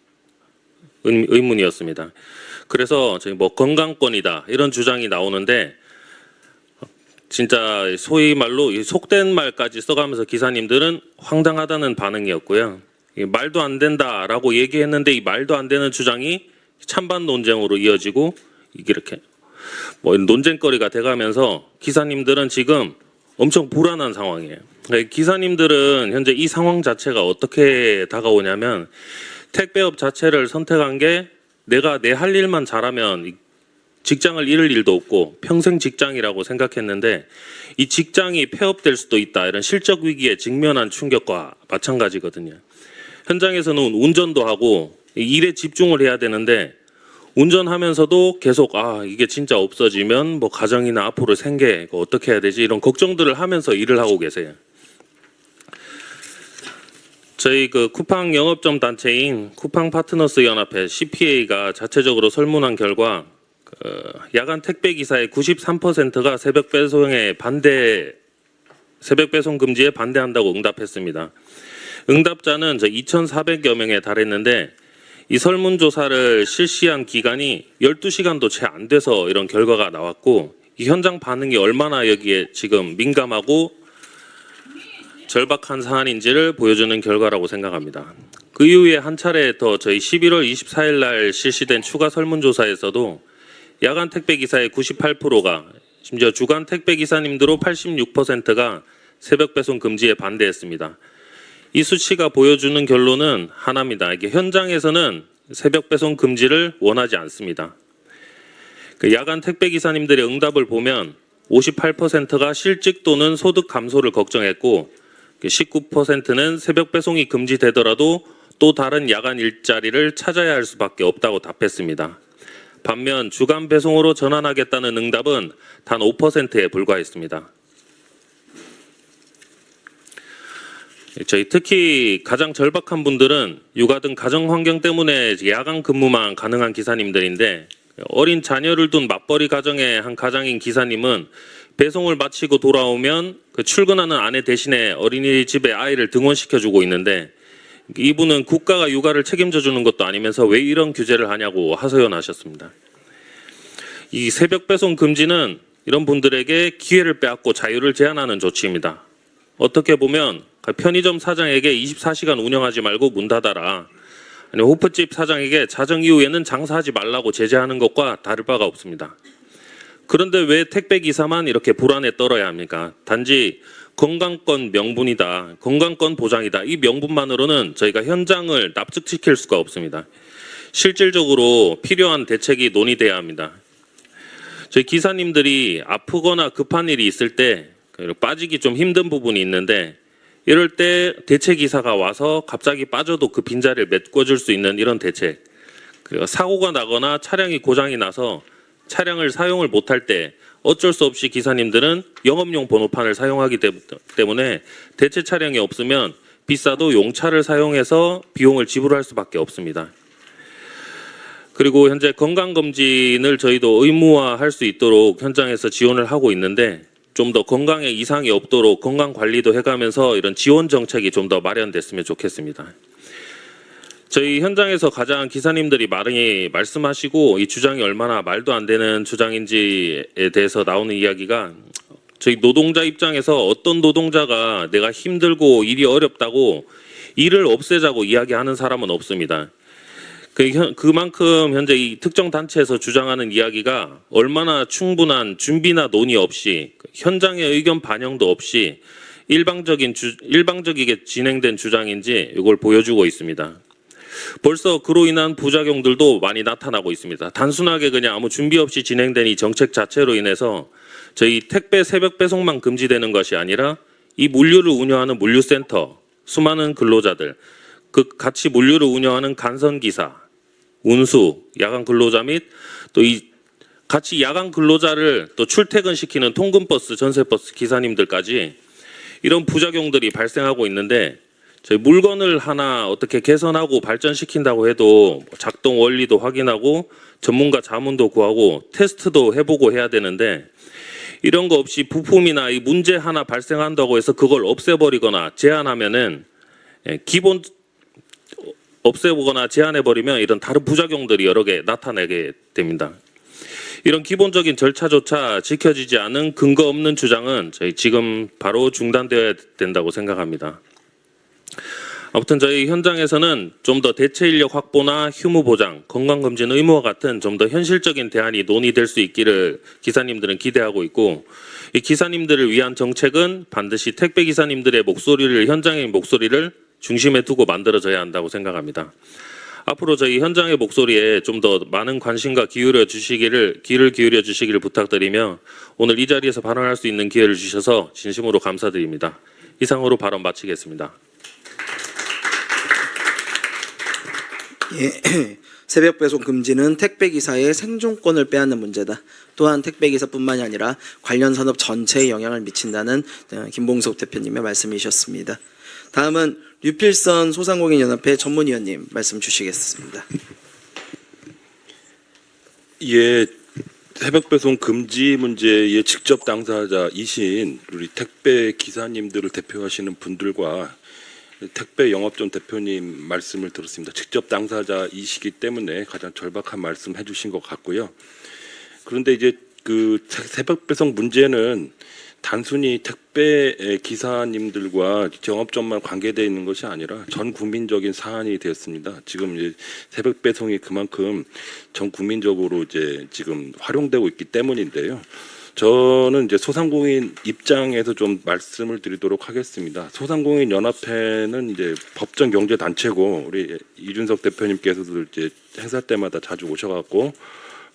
Speaker 8: 의문이었습니다. 그래서 저희 뭐 건강권이다 이런 주장이 나오는데 진짜 소위 말로 속된 말까지 써가면서 기사님들은 황당하다는 반응이었고요. 말도 안 된다라고 얘기했는데 이 말도 안 되는 주장이 찬반 논쟁으로 이어지고 이게 이렇게 뭐 논쟁거리가 돼가면서 기사님들은 지금 엄청 불안한 상황이에요. 기사님들은 현재 이 상황 자체가 어떻게 다가오냐면 택배업 자체를 선택한 게 내가 내 할 일만 잘하면 직장을 잃을 일도 없고 평생 직장이라고 생각했는데 이 직장이 폐업될 수도 있다. 이런 실적 위기에 직면한 충격과 마찬가지거든요. 현장에서는 운전도 하고 일에 집중을 해야 되는데 운전하면서도 계속 이게 진짜 없어지면 뭐 가정이나 앞으로 생계 어떻게 해야 되지 이런 걱정들을 하면서 일을 하고 계세요. 저희 그 쿠팡 영업점 단체인 쿠팡 파트너스 연합회 CPA가 자체적으로 설문한 결과 야간 택배 기사의 93%가 새벽 배송 금지에 반대한다고 응답했습니다. 응답자는 2,400여 명에 달했는데 이 설문조사를 실시한 기간이 12시간도 채 안 돼서 이런 결과가 나왔고 이 현장 반응이 얼마나 여기에 지금 민감하고 절박한 사안인지를 보여주는 결과라고 생각합니다. 그 이후에 한 차례 더 저희 11월 24일 날 실시된 추가 설문조사에서도 야간 택배 기사의 98%가 심지어 주간 택배 기사님들로 86%가 새벽 배송 금지에 반대했습니다. 이 수치가 보여주는 결론은 하나입니다. 이게 현장에서는 새벽 배송 금지를 원하지 않습니다. 그 야간 택배 기사님들의 응답을 보면 58%가 실직 또는 소득 감소를 걱정했고 19%는 새벽 배송이 금지되더라도 또 다른 야간 일자리를 찾아야 할 수밖에 없다고 답했습니다. 반면 주간 배송으로 전환하겠다는 응답은 단 5%에 불과했습니다. 저희 특히 가장 절박한 분들은 육아 등 가정 환경 때문에 야간 근무만 가능한 기사님들인데 어린 자녀를 둔 맞벌이 가정의 한 가장인 기사님은 배송을 마치고 돌아오면 그 출근하는 아내 대신에 어린이집에 아이를 등원시켜주고 있는데 이분은 국가가 육아를 책임져 주는 것도 아니면서 왜 이런 규제를 하냐고 하소연하셨습니다. 이 새벽 배송 금지는 이런 분들에게 기회를 빼앗고 자유를 제한하는 조치입니다. 어떻게 보면 편의점 사장에게 24시간 운영하지 말고 문 닫아라. 아니 호프집 사장에게 자정 이후에는 장사하지 말라고 제재하는 것과 다를 바가 없습니다. 그런데 왜 택배 기사만 이렇게 불안에 떨어야 합니까? 단지 건강권 명분이다, 건강권 보장이다 이 명분만으로는 저희가 현장을 납득시킬 수가 없습니다. 실질적으로 필요한 대책이 논의돼야 합니다. 저희 기사님들이 아프거나 급한 일이 있을 때 빠지기 좀 힘든 부분이 있는데 이럴 때 대체 기사가 와서 갑자기 빠져도 그 빈자리를 메꿔줄 수 있는 이런 대책, 그리고 사고가 나거나 차량이 고장이 나서 차량을 사용을 못할 때 어쩔 수 없이 기사님들은 영업용 번호판을 사용하기 때문에 대체 차량이 없으면 비싸도 용차를 사용해서 비용을 지불할 수밖에 없습니다. 그리고 현재 건강검진을 저희도 의무화할 수 있도록 현장에서 지원을 하고 있는데 좀 더 건강에 이상이 없도록 건강 관리도 해가면서 이런 지원 정책이 좀 더 마련됐으면 좋겠습니다. 저희 현장에서 가장 기사님들이 많이 말씀하시고 이 주장이 얼마나 말도 안 되는 주장인지에 대해서 나오는 이야기가 저희 노동자 입장에서 어떤 노동자가 내가 힘들고 일이 어렵다고 일을 없애자고 이야기하는 사람은 없습니다. 그만큼 현재 이 특정 단체에서 주장하는 이야기가 얼마나 충분한 준비나 논의 없이 현장의 의견 반영도 없이 일방적이게 진행된 주장인지 이걸 보여주고 있습니다. 벌써 그로 인한 부작용들도 많이 나타나고 있습니다. 단순하게 그냥 아무 준비 없이 진행된 이 정책 자체로 인해서 저희 택배 새벽 배송만 금지되는 것이 아니라 이 물류를 운영하는 물류센터, 수많은 근로자들, 그 같이 물류를 운영하는 간선기사, 운수, 야간 근로자 및 또 이 같이 야간 근로자를 또 출퇴근시키는 통근버스, 전세버스 기사님들까지 이런 부작용들이 발생하고 있는데 저희 물건을 하나 어떻게 개선하고 발전시킨다고 해도 작동 원리도 확인하고 전문가 자문도 구하고 테스트도 해보고 해야 되는데 이런 거 없이 부품이나 이 문제 하나 발생한다고 해서 그걸 없애버리거나 제한하면은 기본 없애보거나 제한해버리면 이런 다른 부작용들이 여러 개 나타나게 됩니다. 이런 기본적인 절차조차 지켜지지 않은 근거 없는 주장은 저희 지금 바로 중단되어야 된다고 생각합니다. 아무튼 저희 현장에서는 좀 더 대체 인력 확보나 휴무 보장, 건강검진 의무와 같은 좀 더 현실적인 대안이 논의될 수 있기를 기사님들은 기대하고 있고 이 기사님들을 위한 정책은 반드시 택배 기사님들의 목소리를 현장의 목소리를 중심에 두고 만들어져야 한다고 생각합니다. 앞으로 저희 현장의 목소리에 좀 더 많은 관심과 귀를 기울여 주시기를 부탁드리며 오늘 이 자리에서 발언할 수 있는 기회를 주셔서 진심으로 감사드립니다. 이상으로 발언 마치겠습니다.
Speaker 1: 예, 새벽 배송 금지는 택배 기사의 생존권을 빼앗는 문제다. 또한 택배 기사뿐만이 아니라 관련 산업 전체에 영향을 미친다는 김봉석 대표님의 말씀이셨습니다. 다음은 류필선 소상공인연합회 전문위원님 말씀 주시겠습니다.
Speaker 11: 예, 새벽 배송 금지 문제의 직접 당사자이신 우리 택배 기사님들을 대표하시는 분들과 택배 영업점 대표님 말씀을 들었습니다. 직접 당사자이시기 때문에 가장 절박한 말씀 해주신 것 같고요. 그런데 이제 그 새벽 배송 문제는 단순히 택배 기사님들과 영업점만 관계되어 있는 것이 아니라 전 국민적인 사안이 되었습니다. 지금 이제 새벽 배송이 그만큼 전 국민적으로 이제 지금 활용되고 있기 때문인데요. 저는 이제 소상공인 입장에서 좀 말씀을 드리도록 하겠습니다. 소상공인 연합회는 이제 법정 경제 단체고 우리 이준석 대표님께서도 이제 행사 때마다 자주 오셔갖고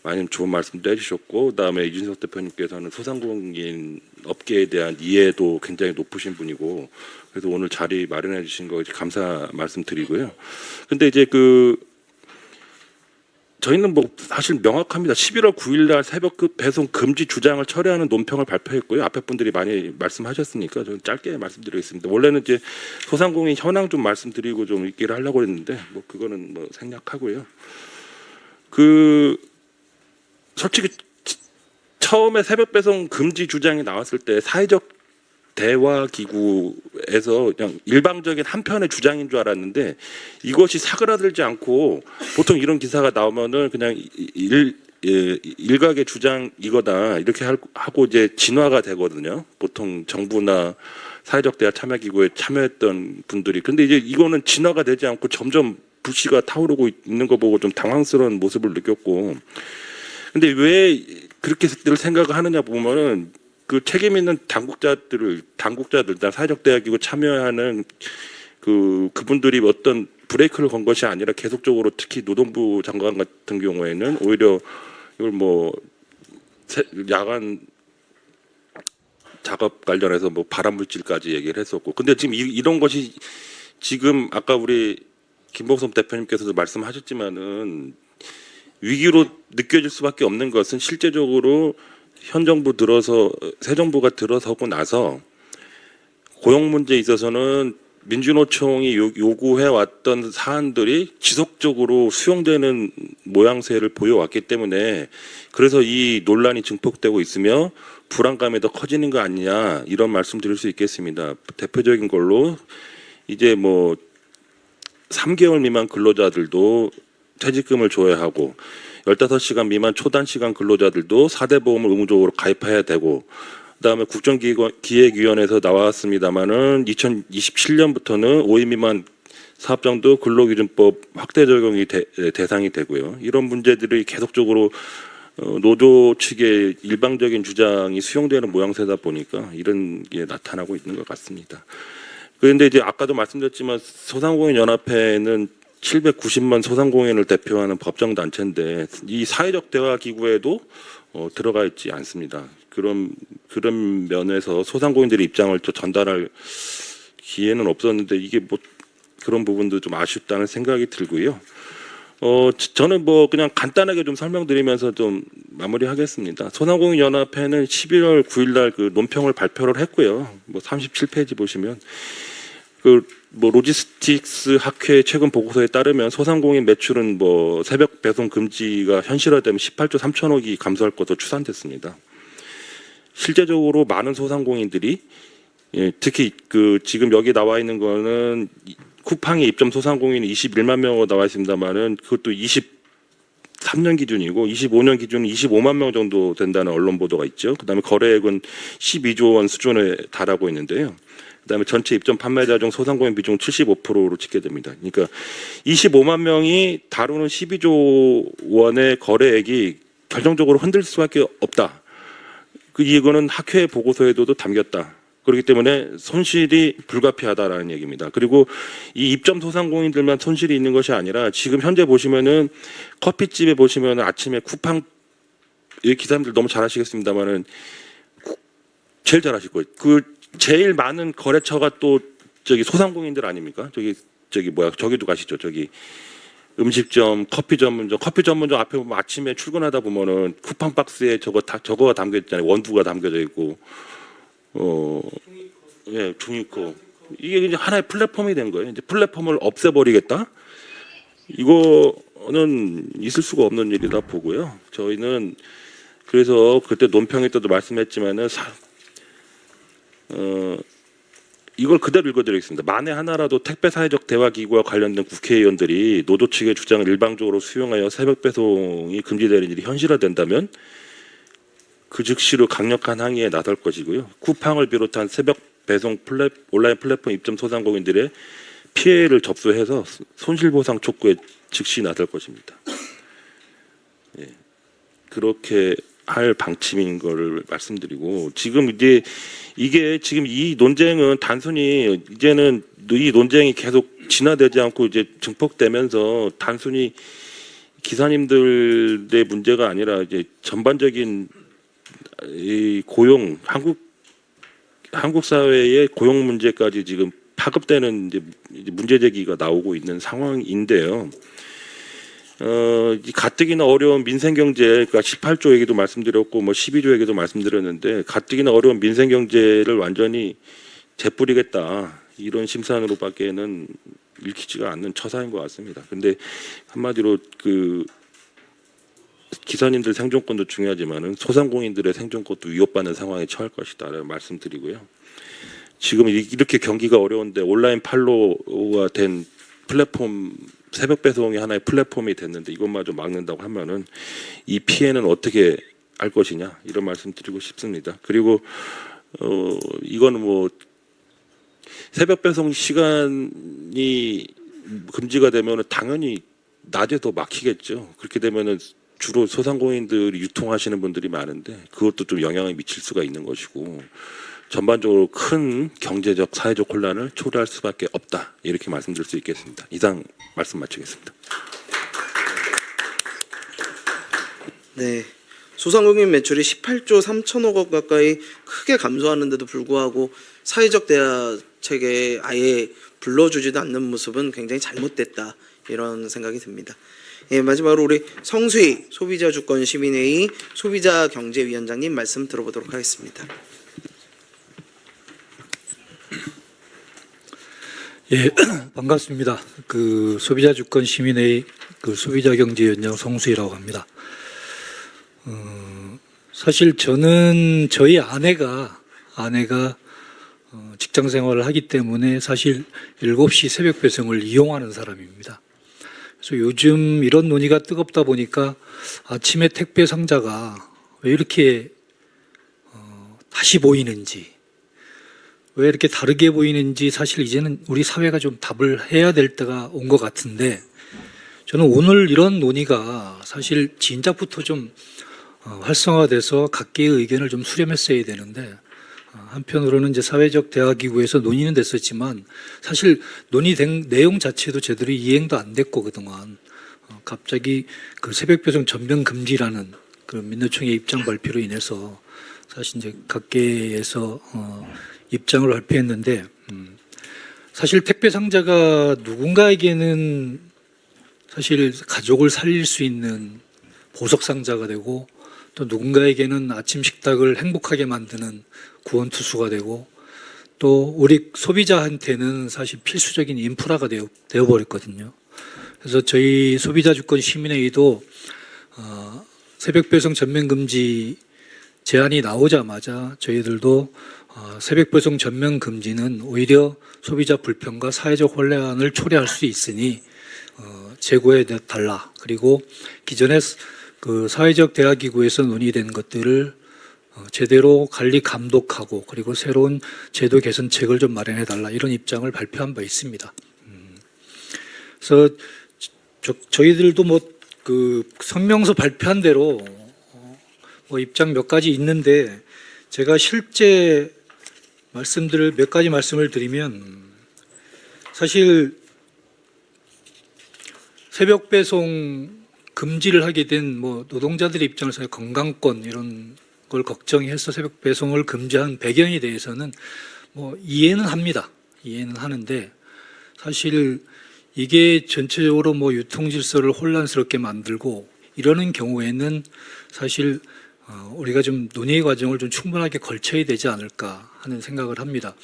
Speaker 11: 많이 좋은 말씀도 해주셨고, 그다음에 이준석 대표님께서는 소상공인 업계에 대한 이해도 굉장히 높으신 분이고, 그래서 오늘 자리 마련해 주신 거 감사 말씀드리고요. 근데 이제 저희는 뭐 사실 명확합니다. 11월 9일 날 새벽 배송 금지 주장을 철회하는 논평을 발표했고요. 앞에 분들이 많이 말씀하셨으니까 저는 짧게 말씀드리겠습니다. 원래는 이제 소상공인 현황 좀 말씀드리고 좀 얘기를 하려고 했는데 뭐 그거는 뭐 생략하고요. 솔직히 처음에 새벽 배송 금지 주장이 나왔을 때 사회적 대화 기구에서 그냥 일방적인 한편의 주장인 줄 알았는데 이것이 사그라들지 않고 보통 이런 기사가 나오면은 그냥 일각의 주장 이거다 이렇게 하고 이제 진화가 되거든요. 보통 정부나 사회적 대화 참여 기구에 참여했던 분들이. 근데 이제 이거는 진화가 되지 않고 점점 불씨가 타오르고 있는 거 보고 좀 당황스러운 모습을 느꼈고. 근데 왜 그렇게들 생각을 하느냐 보면은 그 책임 있는 당국자들, 사회적 대화기구 참여하는 그분들이 어떤 브레이크를 건 것이 아니라 계속적으로 특히 노동부 장관 같은 경우에는 오히려 이걸 뭐 야간 작업 관련해서 뭐 발암 물질까지 얘기를 했었고, 근데 지금 이런 것이 지금 아까 우리 김봉섭 대표님께서도 말씀하셨지만은 위기로 느껴질 수밖에 없는 것은 실제적으로 현 정부 새 정부가 들어서고 나서 고용 문제에 있어서는 민주노총이 요구해 왔던 사안들이 지속적으로 수용되는 모양새를 보여왔기 때문에 그래서 이 논란이 증폭되고 있으며 불안감이 더 커지는 거 아니냐 이런 말씀 드릴 수 있겠습니다. 대표적인 걸로 이제 뭐 3개월 미만 근로자들도 퇴직금을 줘야 하고 15시간 미만 초단시간 근로자들도 4대 보험을 의무적으로 가입해야 되고, 그다음에 국정기획위원회에서 나왔습니다마는 2027년부터는 5인 미만 사업장도 근로기준법 확대 적용이 대상이 되고요. 이런 문제들이 계속적으로 노조 측의 일방적인 주장이 수용되는 모양새다 보니까 이런 게 나타나고 있는 것 같습니다. 그런데 이제 아까도 말씀드렸지만 소상공인 연합회는 790만 소상공인을 대표하는 법정 단체인데 이 사회적 대화 기구에도 들어가 있지 않습니다. 그런 면에서 소상공인들의 입장을 또 전달할 기회는 없었는데 이게 뭐 그런 부분도 좀 아쉽다는 생각이 들고요. 저는 뭐 그냥 간단하게 좀 설명드리면서 좀 마무리하겠습니다. 소상공인 연합회는 11월 9일 날 그 논평을 발표를 했고요. 뭐 37페이지 보시면 뭐 로지스틱스 학회 최근 보고서에 따르면 소상공인 매출은 뭐 새벽 배송 금지가 현실화되면 18조 3천억이 감소할 것으로 추산됐습니다. 실제적으로 많은 소상공인들이 특히 지금 여기 나와 있는 거는 쿠팡의 입점 소상공인이 21만 명으로 나와 있습니다만은 그것도 23년 기준이고 25년 기준은 25만 명 정도 된다는 언론 보도가 있죠. 그다음에 거래액은 12조 원 수준에 달하고 있는데요. 그다음에 전체 입점 판매자 중 소상공인 비중 75%로 집계됩니다. 그러니까 25만 명이 다루는 12조 원의 거래액이 결정적으로 흔들 수밖에 없다. 이거는 학회 보고서에도 담겼다. 그렇기 때문에 손실이 불가피하다라는 얘기입니다. 그리고 이 입점 소상공인들만 손실이 있는 것이 아니라 지금 현재 보시면은 커피집에 보시면은 아침에 쿠팡 이 기사님들 너무 잘하시겠습니다만은 제일 잘하실 거예요. 그 제일 많은 거래처가 또 저기 소상공인들 아닙니까? 저기도 가시죠. 저기 음식점, 커피 전문점 앞에 보면 아침에 출근하다 보면은 쿠팡 박스에 저거가 담겨 있잖아요. 원두가 담겨져 있고. 예, 종이컵. 이게 이제 하나의 플랫폼이 된 거예요. 이제 플랫폼을 없애버리겠다? 이거는 있을 수가 없는 일이다 보고요. 저희는 그래서 그때 논평회 때도 말씀했지만은 이걸 그대로 읽어드리겠습니다. 만에 하나라도 택배 사회적 대화 기구와 관련된 국회의원들이 노조 측의 주장을 일방적으로 수용하여 새벽 배송이 금지되는 일이 현실화된다면 그 즉시로 강력한 항의에 나설 것이고요. 쿠팡을 비롯한 새벽 배송 온라인 플랫폼 입점 소상공인들의 피해를 접수해서 손실보상 촉구에 즉시 나설 것입니다. 예, 그렇게 할 방침인 걸 말씀드리고 지금 이제 이게 지금 이 논쟁은 단순히 이제는 이 논쟁이 계속 진화되지 않고 이제 증폭되면서 단순히 기사님들의 문제가 아니라 이제 전반적인 이 고용 한국 사회의 고용 문제까지 지금 파급되는 이제 문제 제기가 나오고 있는 상황인데요. 가뜩이나 어려운 민생 경제, 그러니까 18조 얘기도 말씀드렸고 뭐 12조 얘기도 말씀드렸는데 가뜩이나 어려운 민생 경제를 완전히 재뿌리겠다 이런 심산으로밖에는 읽히지가 않는 처사인 것 같습니다. 근데 한마디로 그 기사님들 생존권도 중요하지만은 소상공인들의 생존권도 위협받는 상황에 처할 것이다라는 말씀드리고요. 지금 이렇게 경기가 어려운데 온라인 판로가 된 플랫폼 새벽 배송이 하나의 플랫폼이 됐는데 이것마저 막는다고 하면은 이 피해는 어떻게 할 것이냐 이런 말씀드리고 싶습니다. 그리고 이거는 뭐 새벽 배송 시간이 금지가 되면은 당연히 낮에도 막히겠죠. 그렇게 되면은 주로 소상공인들이 유통하시는 분들이 많은데 그것도 좀 영향을 미칠 수가 있는 것이고 전반적으로 큰 경제적 사회적 혼란을 초래할 수밖에 없다 이렇게 말씀드릴 수 있겠습니다. 이상 말씀 마치겠습니다.
Speaker 1: 네, 소상공인 매출이 18조 3천억 원 가까이 크게 감소하는데도 불구하고 사회적 대화책에 아예 불러주지도 않는 모습은 굉장히 잘못됐다 이런 생각이 듭니다. 예, 마지막으로 우리 성수희 소비자주권시민회의 소비자경제위원장님 말씀 들어보도록 하겠습니다.
Speaker 12: 예, 반갑습니다. 그 소비자주권시민회의 그 소비자경제위원장 성수희라고 합니다. 사실 저는 저희 아내가 직장 생활을 하기 때문에 사실 7시 새벽 배송을 이용하는 사람입니다. 그래서 요즘 이런 논의가 뜨겁다 보니까 아침에 택배 상자가 왜 이렇게 다시 보이는지, 왜 이렇게 다르게 보이는지 사실 이제는 우리 사회가 좀 답을 해야 될 때가 온 것 같은데 저는 오늘 이런 논의가 사실 진작부터 좀 활성화돼서 각계의 의견을 좀 수렴했어야 되는데 한편으로는 이제 사회적 대화기구에서 논의는 됐었지만 사실 논의된 내용 자체도 제대로 이행도 안 됐고 그동안 갑자기 그 새벽 배송 전면 금지라는 그 민노총의 입장 발표로 인해서 사실 이제 각계에서 입장을 발표했는데 사실 택배 상자가 누군가에게는 사실 가족을 살릴 수 있는 보석 상자가 되고 또 누군가에게는 아침 식탁을 행복하게 만드는 구원투수가 되고 또 우리 소비자한테는 사실 필수적인 인프라가 되어버렸거든요. 그래서 저희 소비자주권시민회의도 새벽 배송 전면 금지 제안이 나오자마자 저희들도 새벽 배송 전면 금지는 오히려 소비자 불편과 사회적 혼란을 초래할 수 있으니 재고해 달라. 그리고 기존에 그 사회적 대화기구에서 논의된 것들을 제대로 관리 감독하고 그리고 새로운 제도 개선책을 좀 마련해 달라 이런 입장을 발표한 바 있습니다. 그래서 저희들도 뭐 그 성명서 발표한 대로 뭐 입장 몇 가지 있는데 제가 실제 몇 가지 말씀을 드리면 사실 새벽 배송 금지를 하게 된 뭐 노동자들의 입장에서 건강권 이런 걸 걱정해서 새벽 배송을 금지한 배경에 대해서는 뭐 이해는 합니다. 이해는 하는데 사실 이게 전체적으로 뭐 유통 질서를 혼란스럽게 만들고 이러는 경우에는 사실 우리가 좀 논의 과정을 좀 충분하게 걸쳐야 되지 않을까 하는 생각을 합니다.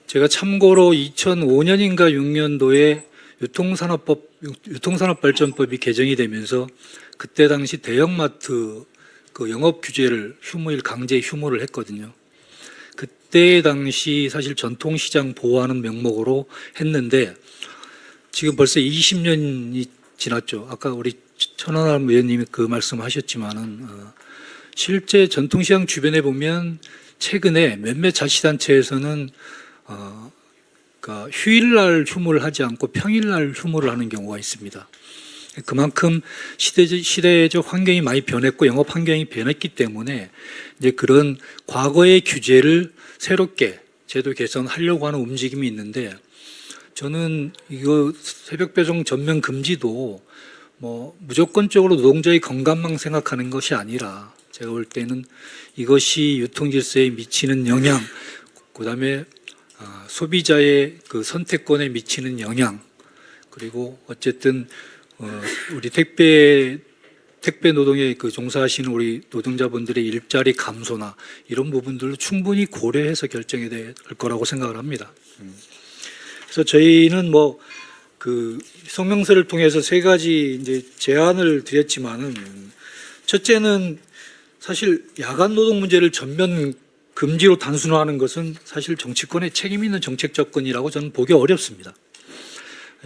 Speaker 12: 제가 참고로 2005년인가 6년도에 유통산업발전법이 개정이 되면서 그때 당시 대형마트 그 영업 규제를 휴무일 강제 휴무를 했거든요. 그때 당시 사실 전통시장 보호하는 명목으로 했는데 지금 벌써 20년이 지났죠. 아까 우리 천안함 의원님이 그 말씀하셨지만은 실제 전통시장 주변에 보면 최근에 몇몇 자치단체에서는 그러니까 휴일날 휴무를 하지 않고 평일날 휴무를 하는 경우가 있습니다. 그만큼 시대적 환경이 많이 변했고 영업 환경이 변했기 때문에 이제 그런 과거의 규제를 새롭게 제도 개선하려고 하는 움직임이 있는데 저는 이거 새벽 배송 전면 금지도 뭐 무조건적으로 노동자의 건강만 생각하는 것이 아니라 제가 볼 때는 이것이 유통 질서에 미치는 영향, 그다음에 소비자의 그 선택권에 미치는 영향, 그리고 어쨌든 우리 택배 노동에 그 종사하시는 우리 노동자분들의 일자리 감소나 이런 부분들을 충분히 고려해서 결정해야 될 거라고 생각을 합니다. 그래서 저희는 뭐 그 성명서를 통해서 세 가지 이제 제안을 드렸지만은 첫째는 사실 야간 노동 문제를 전면 금지로 단순화하는 것은 사실 정치권의 책임 있는 정책 접근이라고 저는 보기 어렵습니다.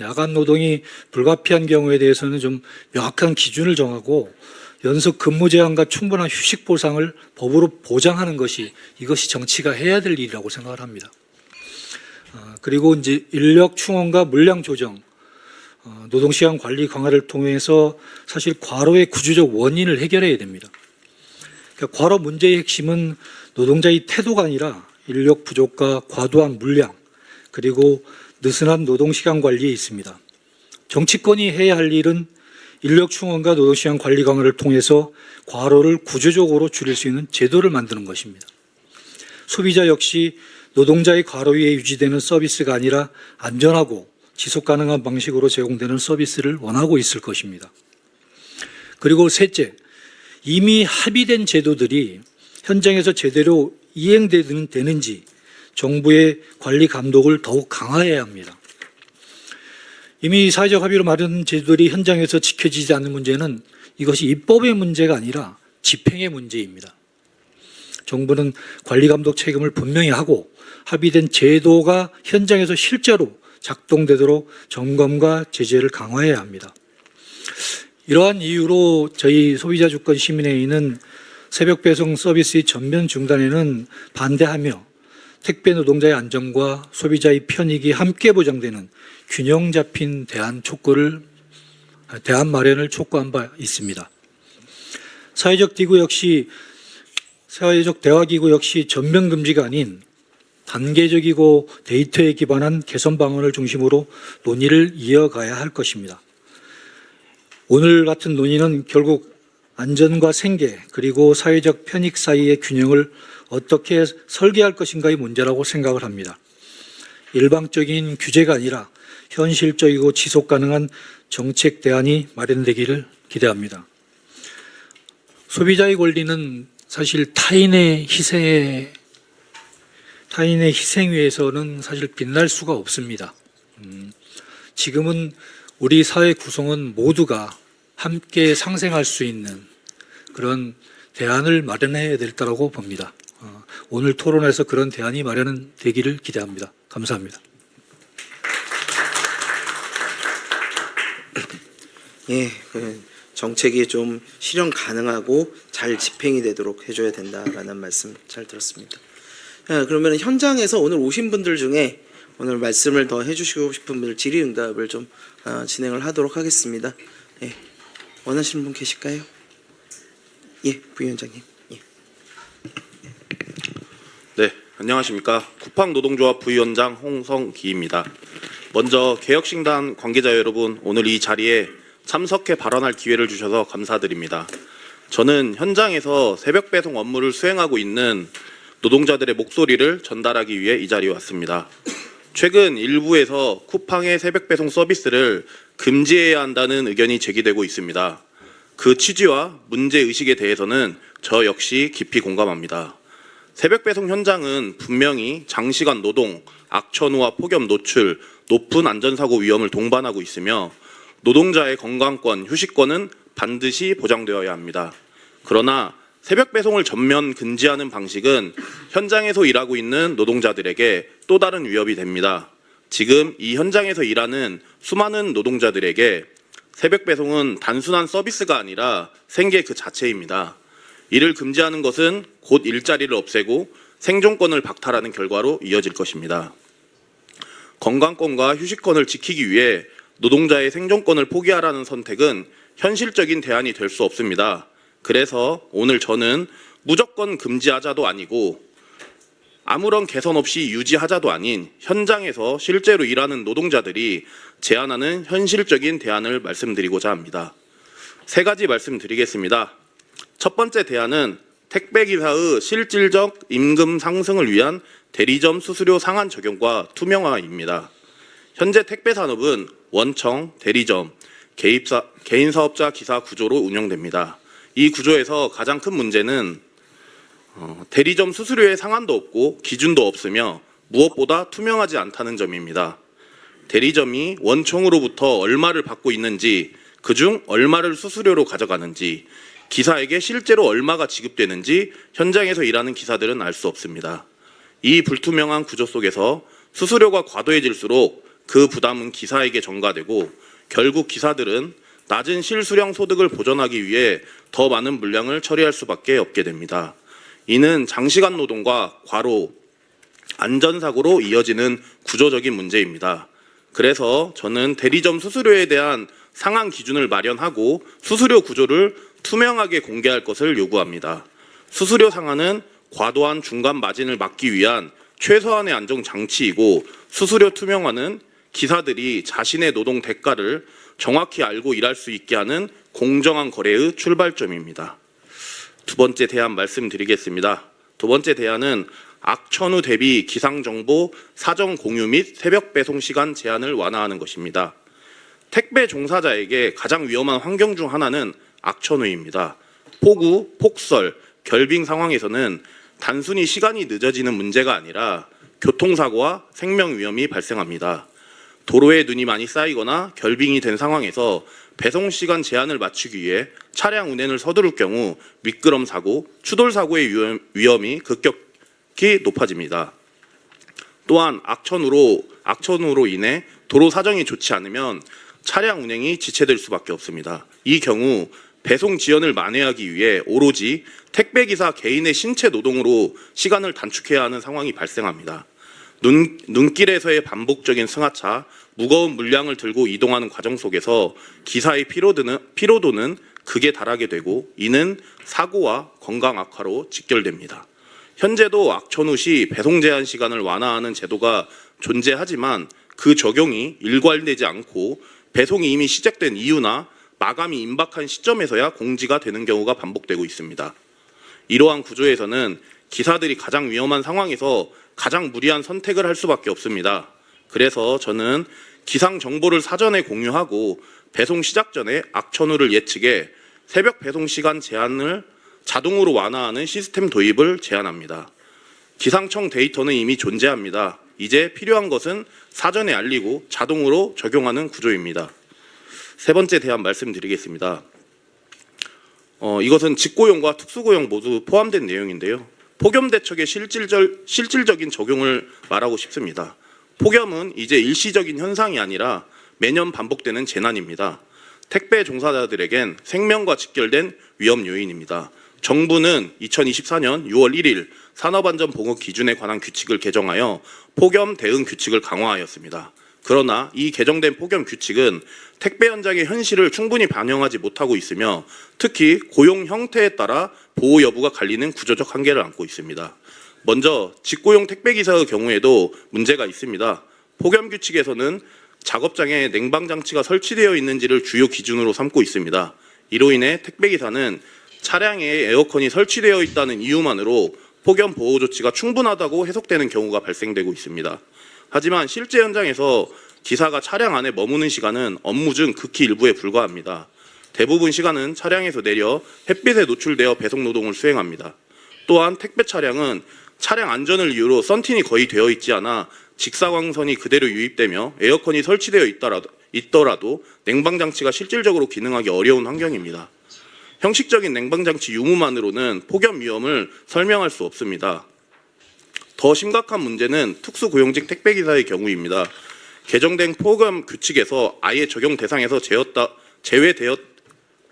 Speaker 12: 야간 노동이 불가피한 경우에 대해서는 좀 명확한 기준을 정하고 연속 근무 제한과 충분한 휴식 보상을 법으로 보장하는 것이 이것이 정치가 해야 될 일이라고 생각을 합니다. 그리고 이제 인력 충원과 물량 조정, 노동시간 관리 강화를 통해서 사실 과로의 구조적 원인을 해결해야 됩니다. 그러니까 과로 문제의 핵심은 노동자의 태도가 아니라 인력 부족과 과도한 물량 그리고 느슨한 노동시간 관리에 있습니다. 정치권이 해야 할 일은 인력 충원과 노동시간 관리 강화를 통해서 과로를 구조적으로 줄일 수 있는 제도를 만드는 것입니다. 소비자 역시 노동자의 과로 위에 유지되는 서비스가 아니라 안전하고 지속 가능한 방식으로 제공되는 서비스를 원하고 있을 것입니다. 그리고 셋째, 이미 합의된 제도들이 현장에서 제대로 이행되는지 정부의 관리 감독을 더욱 강화해야 합니다. 이미 사회적 합의로 마련된 제도들이 현장에서 지켜지지 않는 문제는 이것이 입법의 문제가 아니라 집행의 문제입니다. 정부는 관리 감독 책임을 분명히 하고 합의된 제도가 현장에서 실제로 작동되도록 점검과 제재를 강화해야 합니다. 이러한 이유로 저희 소비자주권 시민회의는 새벽 배송 서비스의 전면 중단에는 반대하며 택배 노동자의 안전과 소비자의 편익이 함께 보장되는 균형 잡힌 대안 마련을 촉구한 바 있습니다. 사회적 대화기구 역시 전면 금지가 아닌 단계적이고 데이터에 기반한 개선 방안을 중심으로 논의를 이어가야 할 것입니다. 오늘 같은 논의는 결국 안전과 생계 그리고 사회적 편익 사이의 균형을 어떻게 설계할 것인가의 문제라고 생각을 합니다. 일방적인 규제가 아니라 현실적이고 지속 가능한 정책 대안이 마련되기를 기대합니다. 소비자의 권리는 사실 타인의 희생 위에서는 사실 빛날 수가 없습니다. 지금은 우리 사회 구성원 모두가 함께 상생할 수 있는 그런 대안을 마련해야 될 거라고 봅니다. 오늘 토론에서 그런 대안이 마련되기를 기대합니다. 감사합니다.
Speaker 1: 예, 정책이 좀 실현 가능하고 잘 집행이 되도록 해줘야 된다라는 말씀 잘 들었습니다. 그러면 현장에서 오늘 오신 분들 중에 오늘 말씀을 더 해주시고 싶은 분들 질의응답을 좀 진행을 하도록 하겠습니다. 예, 원하시는 분 계실까요? 예, 부위원장님. 예.
Speaker 11: 네,
Speaker 6: 안녕하십니까. 쿠팡 노동조합 부위원장 홍성기입니다. 먼저 개혁신당 관계자 여러분, 오늘 이 자리에 참석해 발언할 기회를 주셔서 감사드립니다. 저는 현장에서 새벽 배송 업무를 수행하고 있는 노동자들의 목소리를 전달하기 위해 이 자리에 왔습니다. 최근 일부에서 쿠팡의 새벽 배송 서비스를 금지해야 한다는 의견이 제기되고 있습니다. 그 취지와 문제의식에 대해서는 저 역시 깊이 공감합니다. 새벽 배송 현장은 분명히 장시간 노동, 악천후와 폭염 노출, 높은 안전사고 위험을 동반하고 있으며 노동자의 건강권, 휴식권은 반드시 보장되어야 합니다. 그러나 새벽 배송을 전면 금지하는 방식은 현장에서 일하고 있는 노동자들에게 또 다른 위협이 됩니다. 지금 이 현장에서 일하는 수많은 노동자들에게 새벽 배송은 단순한 서비스가 아니라 생계 그 자체입니다. 이를 금지하는 것은 곧 일자리를 없애고 생존권을 박탈하는 결과로 이어질 것입니다. 건강권과 휴식권을 지키기 위해 노동자의 생존권을 포기하라는 선택은 현실적인 대안이 될 수 없습니다. 그래서 오늘 저는 무조건 금지하자도 아니고 아무런 개선 없이 유지하자도 아닌 현장에서 실제로 일하는 노동자들이 제안하는 현실적인 대안을 말씀드리고자 합니다. 3가지 말씀드리겠습니다. 첫 번째 대안은 택배기사의 실질적 임금 상승을 위한 대리점 수수료 상한 적용과 투명화입니다. 현재 택배산업은 원청, 대리점, 개인사업자 기사 구조로 운영됩니다. 이 구조에서 가장 큰 문제는 대리점 수수료의 상한도 없고 기준도 없으며 무엇보다 투명하지 않다는 점입니다. 대리점이 원청으로부터 얼마를 받고 있는지, 그중 얼마를 수수료로 가져가는지, 기사에게 실제로 얼마가 지급되는지 현장에서 일하는 기사들은 알 수 없습니다. 이 불투명한 구조 속에서 수수료가 과도해질수록 그 부담은 기사에게 전가되고 결국 기사들은 낮은 실수령 소득을 보전하기 위해 더 많은 물량을 처리할 수밖에 없게 됩니다. 이는 장시간 노동과 과로, 안전사고로 이어지는 구조적인 문제입니다. 그래서 저는 대리점 수수료에 대한 상한 기준을 마련하고 수수료 구조를 투명하게 공개할 것을 요구합니다. 수수료 상한은 과도한 중간 마진을 막기 위한 최소한의 안정 장치이고 수수료 투명화는 기사들이 자신의 노동 대가를 정확히 알고 일할 수 있게 하는 공정한 거래의 출발점입니다. 두 번째 대안 말씀드리겠습니다. 두 번째 대안은 악천후 대비 기상정보 사전 공유 및 새벽 배송 시간 제한을 완화하는 것입니다. 택배 종사자에게 가장 위험한 환경 중 하나는 악천후입니다. 폭우, 폭설, 결빙 상황에서는 단순히 시간이 늦어지는 문제가 아니라 교통사고와 생명 위험이 발생합니다. 도로에 눈이 많이 쌓이거나 결빙이 된 상황에서 배송 시간 제한을 맞추기 위해 차량 운행을 서두를 경우 미끄럼 사고, 추돌 사고의 위험이 급격히 높아집니다. 또한 악천후로 인해 도로 사정이 좋지 않으면 차량 운행이 지체될 수밖에 없습니다. 이 경우 배송 지연을 만회하기 위해 오로지 택배기사 개인의 신체 노동으로 시간을 단축해야 하는 상황이 발생합니다. 눈길에서의 반복적인 승하차, 무거운 물량을 들고 이동하는 과정 속에서 기사의 피로도는 극에 달하게 되고 이는 사고와 건강 악화로 직결됩니다. 현재도 악천후 시 배송 제한 시간을 완화하는 제도가 존재하지만 그 적용이 일괄되지 않고 배송이 이미 시작된 이유나 마감이 임박한 시점에서야 공지가 되는 경우가 반복되고 있습니다. 이러한 구조에서는 기사들이 가장 위험한 상황에서 가장 무리한 선택을 할 수밖에 없습니다. 그래서 저는 기상 정보를 사전에 공유하고 배송 시작 전에 악천후를 예측해 새벽 배송 시간 제한을 자동으로 완화하는 시스템 도입을 제안합니다. 기상청 데이터는 이미 존재합니다. 이제 필요한 것은 사전에 알리고 자동으로 적용하는 구조입니다. 세 번째 대안 말씀드리겠습니다. 이것은 직고용과 특수고용 모두 포함된 내용인데요. 폭염 대책의 실질적인 적용을 말하고 싶습니다. 폭염은 이제 일시적인 현상이 아니라 매년 반복되는 재난입니다. 택배 종사자들에겐 생명과 직결된 위험 요인입니다. 정부는 2024년 6월 1일 산업안전보건 기준에 관한 규칙을 개정하여 폭염 대응 규칙을 강화하였습니다. 그러나 이 개정된 폭염 규칙은 택배 현장의 현실을 충분히 반영하지 못하고 있으며 특히 고용 형태에 따라 보호 여부가 갈리는 구조적 한계를 안고 있습니다. 먼저 직고용 택배기사의 경우에도 문제가 있습니다. 폭염 규칙에서는 작업장에 냉방장치가 설치되어 있는지를 주요 기준으로 삼고 있습니다. 이로 인해 택배기사는 차량에 에어컨이 설치되어 있다는 이유만으로 폭염 보호 조치가 충분하다고 해석되는 경우가 발생되고 있습니다. 하지만 실제 현장에서 기사가 차량 안에 머무는 시간은 업무 중 극히 일부에 불과합니다. 대부분 시간은 차량에서 내려 햇빛에 노출되어 배송 노동을 수행합니다. 또한 택배 차량은 차량 안전을 이유로 썬팅이 거의 되어 있지 않아 직사광선이 그대로 유입되며 에어컨이 설치되어 있더라도 냉방장치가 실질적으로 기능하기 어려운 환경입니다. 형식적인 냉방장치 유무만으로는 폭염 위험을 설명할 수 없습니다. 더 심각한 문제는 특수고용직 택배기사의 경우입니다. 개정된 폭염 규칙에서 아예 적용 대상에서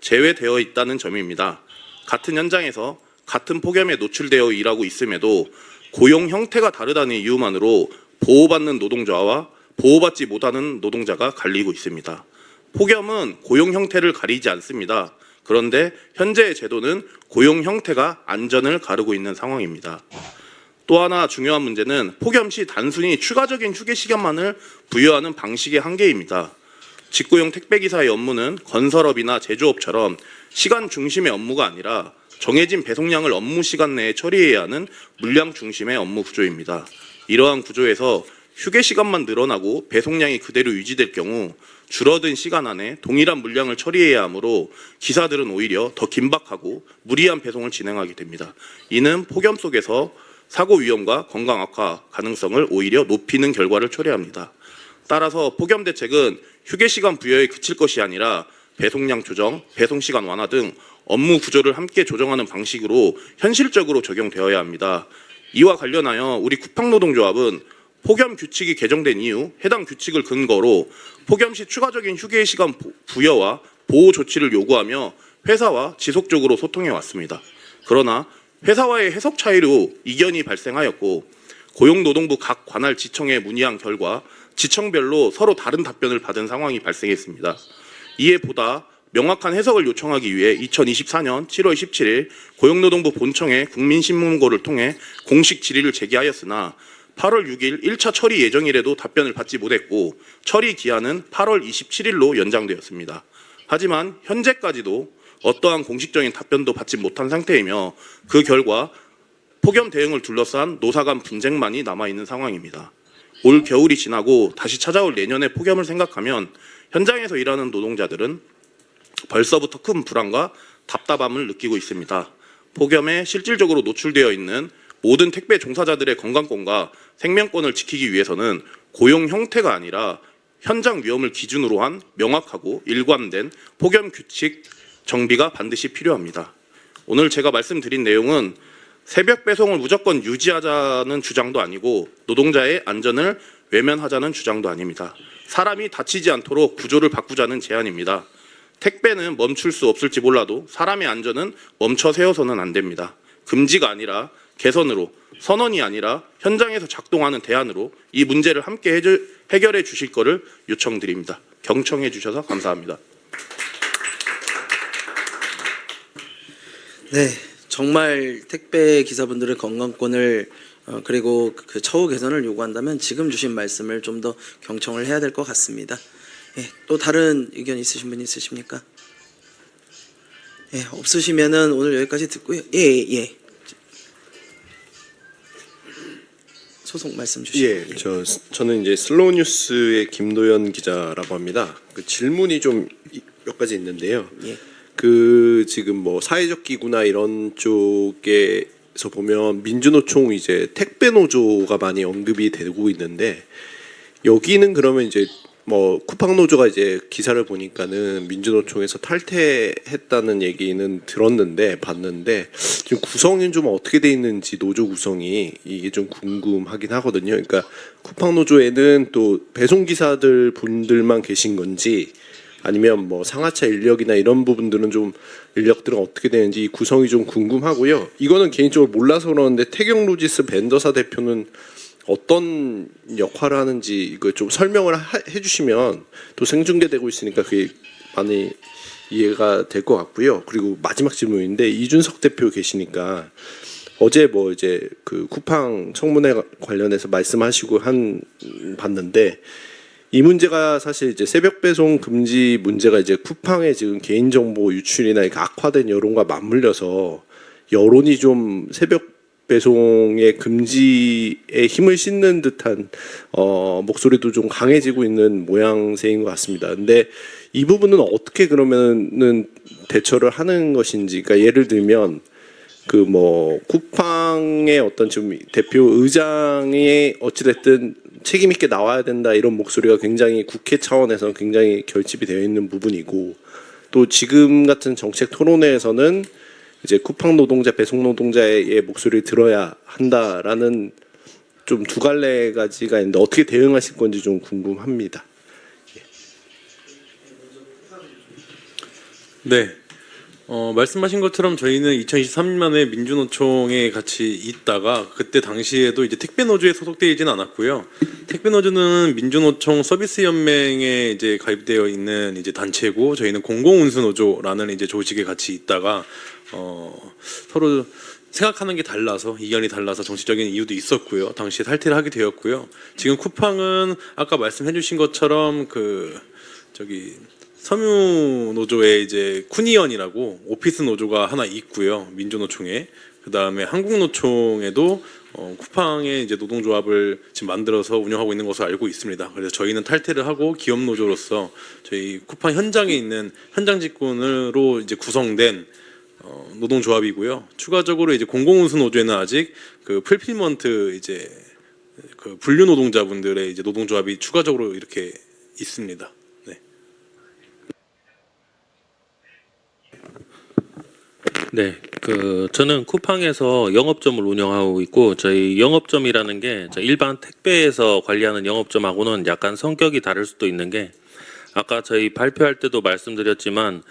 Speaker 6: 제외되어 있다는 점입니다. 같은 현장에서 같은 폭염에 노출되어 일하고 있음에도 고용 형태가 다르다는 이유만으로 보호받는 노동자와 보호받지 못하는 노동자가 갈리고 있습니다. 폭염은 고용 형태를 가리지 않습니다. 그런데 현재의 제도는 고용 형태가 안전을 가르고 있는 상황입니다. 또 하나 중요한 문제는 폭염 시 단순히 추가적인 휴게 시간만을 부여하는 방식의 한계입니다. 직고용 택배기사의 업무는 건설업이나 제조업처럼 시간 중심의 업무가 아니라 정해진 배송량을 업무 시간 내에 처리해야 하는 물량 중심의 업무 구조입니다. 이러한 구조에서 휴게 시간만 늘어나고 배송량이 그대로 유지될 경우 줄어든 시간 안에 동일한 물량을 처리해야 하므로 기사들은 오히려 더 긴박하고 무리한 배송을 진행하게 됩니다. 이는 폭염 속에서 사고 위험과 건강 악화 가능성을 오히려 높이는 결과를 초래합니다. 따라서 폭염 대책은 휴게 시간 부여에 그칠 것이 아니라 배송량 조정, 배송 시간 완화 등 업무 구조를 함께 조정하는 방식으로 현실적으로 적용되어야 합니다. 이와 관련하여 우리 쿠팡노동조합은 폭염 규칙이 개정된 이후 해당 규칙을 근거로 폭염 시 추가적인 휴게 시간 부여와 보호 조치를 요구하며 회사와 지속적으로 소통해 왔습니다. 그러나 회사와의 해석 차이로 이견이 발생하였고 고용노동부 각 관할 지청에 문의한 결과 지청별로 서로 다른 답변을 받은 상황이 발생했습니다. 이에 보다 명확한 해석을 요청하기 위해 2024년 7월 17일 고용노동부 본청에 국민신문고를 통해 공식 질의를 제기하였으나 8월 6일 1차 처리 예정일에도 답변을 받지 못했고 처리 기한은 8월 27일로 연장되었습니다. 하지만 현재까지도 어떠한 공식적인 답변도 받지 못한 상태이며 그 결과 폭염 대응을 둘러싼 노사 간 분쟁만이 남아있는 상황입니다. 올 겨울이 지나고 다시 찾아올 내년의 폭염을 생각하면 현장에서 일하는 노동자들은 벌써부터 큰 불안과 답답함을 느끼고 있습니다. 폭염에 실질적으로 노출되어 있는 모든 택배 종사자들의 건강권과 생명권을 지키기 위해서는 고용 형태가 아니라 현장 위험을 기준으로 한 명확하고 일관된 폭염 규칙 정비가 반드시 필요합니다. 오늘 제가 말씀드린 내용은 새벽 배송을 무조건 유지하자는 주장도 아니고 노동자의 안전을 외면하자는 주장도 아닙니다. 사람이 다치지 않도록 구조를 바꾸자는 제안입니다. 택배는 멈출 수 없을지 몰라도 사람의 안전은 멈춰 세워서는 안 됩니다. 금지가 아니라 개선으로, 선언이 아니라 현장에서 작동하는 대안으로 이 문제를 함께 해결해 주실 것을 요청드립니다. 경청해 주셔서 감사합니다.
Speaker 1: 네, 정말 택배 기사분들의 건강권을 그리고 그 처우 개선을 요구한다면 지금 주신 말씀을 좀 더 경청을 해야 될 것 같습니다. 예, 또 다른 의견 있으신 분 있으십니까? 예, 없으시면은 오늘 여기까지 듣고요. 예. 소속 말씀 주시죠.
Speaker 16: 예, 저는 이제 슬로우 뉴스의 김도연 기자라고 합니다. 그 질문이 좀 몇 가지 있는데요.
Speaker 1: 예.
Speaker 16: 그 지금 뭐 사회적 기구나 이런 쪽에서 보면 민주노총 이제 택배 노조가 많이 언급이 되고 있는데 여기는 그러면 이제 뭐 쿠팡 노조가 이제 기사를 보니까는 민주노총에서 탈퇴했다는 얘기는 봤는데 지금 구성이 좀 어떻게 돼 있는지 노조 구성이 이게 좀 궁금하긴 하거든요. 그러니까 쿠팡 노조에는 또 배송 기사들 분들만 계신 건지 아니면 뭐 상하차 인력이나 이런 부분들은 좀 인력들은 어떻게 되는지 구성이 좀 궁금하고요. 이거는 개인적으로 몰라서 그러는데 태경 로지스 벤더사 대표는 어떤 역할을 하는지 이거 좀 설명을 해주시면 또 생중계되고 있으니까 그게 많이 이해가 될 것 같고요. 그리고 마지막 질문인데 이준석 대표 계시니까 어제 뭐 이제 그 쿠팡 청문회 관련해서 말씀하시고 봤는데 이 문제가 사실 이제 새벽 배송 금지 문제가 이제 쿠팡의 지금 개인정보 유출이나 이렇게 악화된 여론과 맞물려서 여론이 좀 새벽 배송의 금지에 힘을 싣는 듯한 목소리도 좀 강해지고 있는 모양새인 것 같습니다. 근데 이 부분은 어떻게 그러면은 대처를 하는 것인지, 그러니까 예를 들면 그 뭐 쿠팡의 어떤 지금 대표 의장이 어찌됐든 책임 있게 나와야 된다 이런 목소리가 굉장히 국회 차원에서 굉장히 결집이 되어 있는 부분이고, 또 지금 같은 정책 토론회에서는 이제 쿠팡 노동자, 배송 노동자의 목소리를 들어야 한다라는 좀 두 갈래 가지가 있는데 어떻게 대응하실 건지 좀 궁금합니다.
Speaker 5: 네. 말씀하신 것처럼 저희는 2023년에 민주노총에 같이 있다가 그때 당시에도 이제 택배노조에 소속되어 있지는 않았고요. 택배노조는 민주노총 서비스연맹에 이제 가입되어 있는 이제 단체고, 저희는 공공운수노조라는 이제 조직에 같이 있다가 서로 생각하는 게 달라서, 이견이 달라서 정치적인 이유도 있었고요. 당시에 탈퇴를 하게 되었고요. 지금 쿠팡은 아까 말씀해주신 것처럼 섬유 노조에 이제 쿠니언이라고 오피스 노조가 하나 있고요. 민주노총에. 그 다음에 한국노총에도 쿠팡의 이제 노동조합을 지금 만들어서 운영하고 있는 것으로 알고 있습니다. 그래서 저희는 탈퇴를 하고 기업 노조로서 저희 쿠팡 현장에 있는 현장 직군으로 이제 구성된 노동조합이고요. 추가적으로 이제 공공운수 노조에는 아직 그 풀필먼트 이제 그 분류 노동자분들의 이제 노동조합이 추가적으로 이렇게 있습니다.
Speaker 8: 네, 저는 쿠팡에서 영업점을 운영하고 있고, 저희 영업점이라는 게 일반 택배에서 관리하는 영업점하고는 약간 성격이 다를 수도 있는 게, 아까 저희 발표할 때도 말씀드렸지만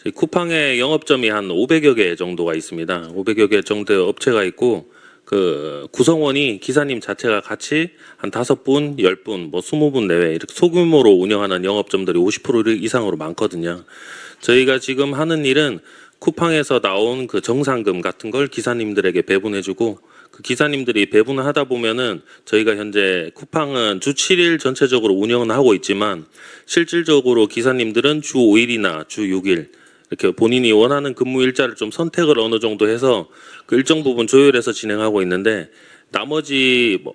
Speaker 8: 저희 쿠팡의 영업점이 한 500여 개 정도가 있습니다. 500여 개 정도의 업체가 있고, 그 구성원이 기사님 자체가 같이 한 5분, 10분, 뭐 20분 내외 이렇게 소규모로 운영하는 영업점들이 50% 이상으로 많거든요. 저희가 지금 하는 일은 쿠팡에서 나온 그 정상금 같은 걸 기사님들에게 배분해주고, 그 기사님들이 배분을 하다 보면은 저희가 현재 쿠팡은 주 7일 전체적으로 운영은 하고 있지만 실질적으로 기사님들은 주 5일이나 주 6일 이렇게 본인이 원하는 근무 일자를 좀 선택을 어느 정도 해서 그 일정 부분 조율해서 진행하고 있는데, 나머지 뭐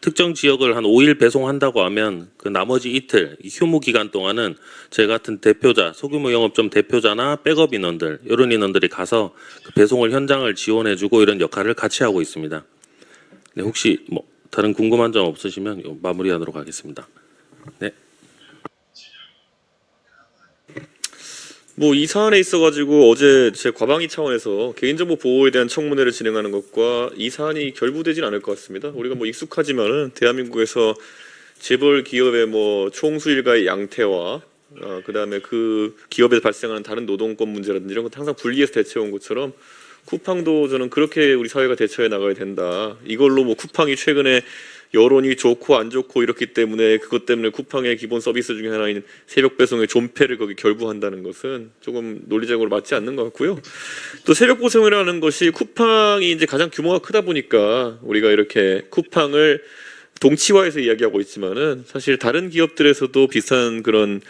Speaker 8: 특정 지역을 한 5일 배송한다고 하면 그 나머지 이틀 이 휴무 기간 동안은 저희 같은 대표자, 소규모 영업점 대표자나 백업 인원들, 이런 인원들이 가서 그 배송을 현장을 지원해주고 이런 역할을 같이 하고 있습니다. 네, 혹시 뭐 다른 궁금한 점 없으시면 마무리하도록 하겠습니다. 네.
Speaker 13: 뭐 이 사안에 있어가지고 어제 제 과방위 차원에서 개인정보 보호에 대한 청문회를 진행하는 것과 이 사안이 결부되진 않을 것 같습니다. 우리가 뭐 익숙하지만은 대한민국에서 재벌 기업의 뭐 총수일가의 양태와 그다음에 그 기업에서 발생하는 다른 노동권 문제라든지 이런 것 항상 분리해서 대처해온 것처럼 쿠팡도 저는 그렇게 우리 사회가 대처해 나가야 된다. 이걸로 뭐 쿠팡이 최근에 여론이 좋고 안 좋고 이렇기 때문에 그것 때문에 쿠팡의 기본 서비스 중에 하나인 새벽 배송의 존폐를 거기 결부한다는 것은 조금 논리적으로 맞지 않는 것 같고요. 또 새벽 배송이라는 것이 쿠팡이 이제 가장 규모가 크다 보니까 우리가 이렇게 쿠팡을 동치화해서 이야기하고 있지만은 사실 다른 기업들에서도 비슷한 그런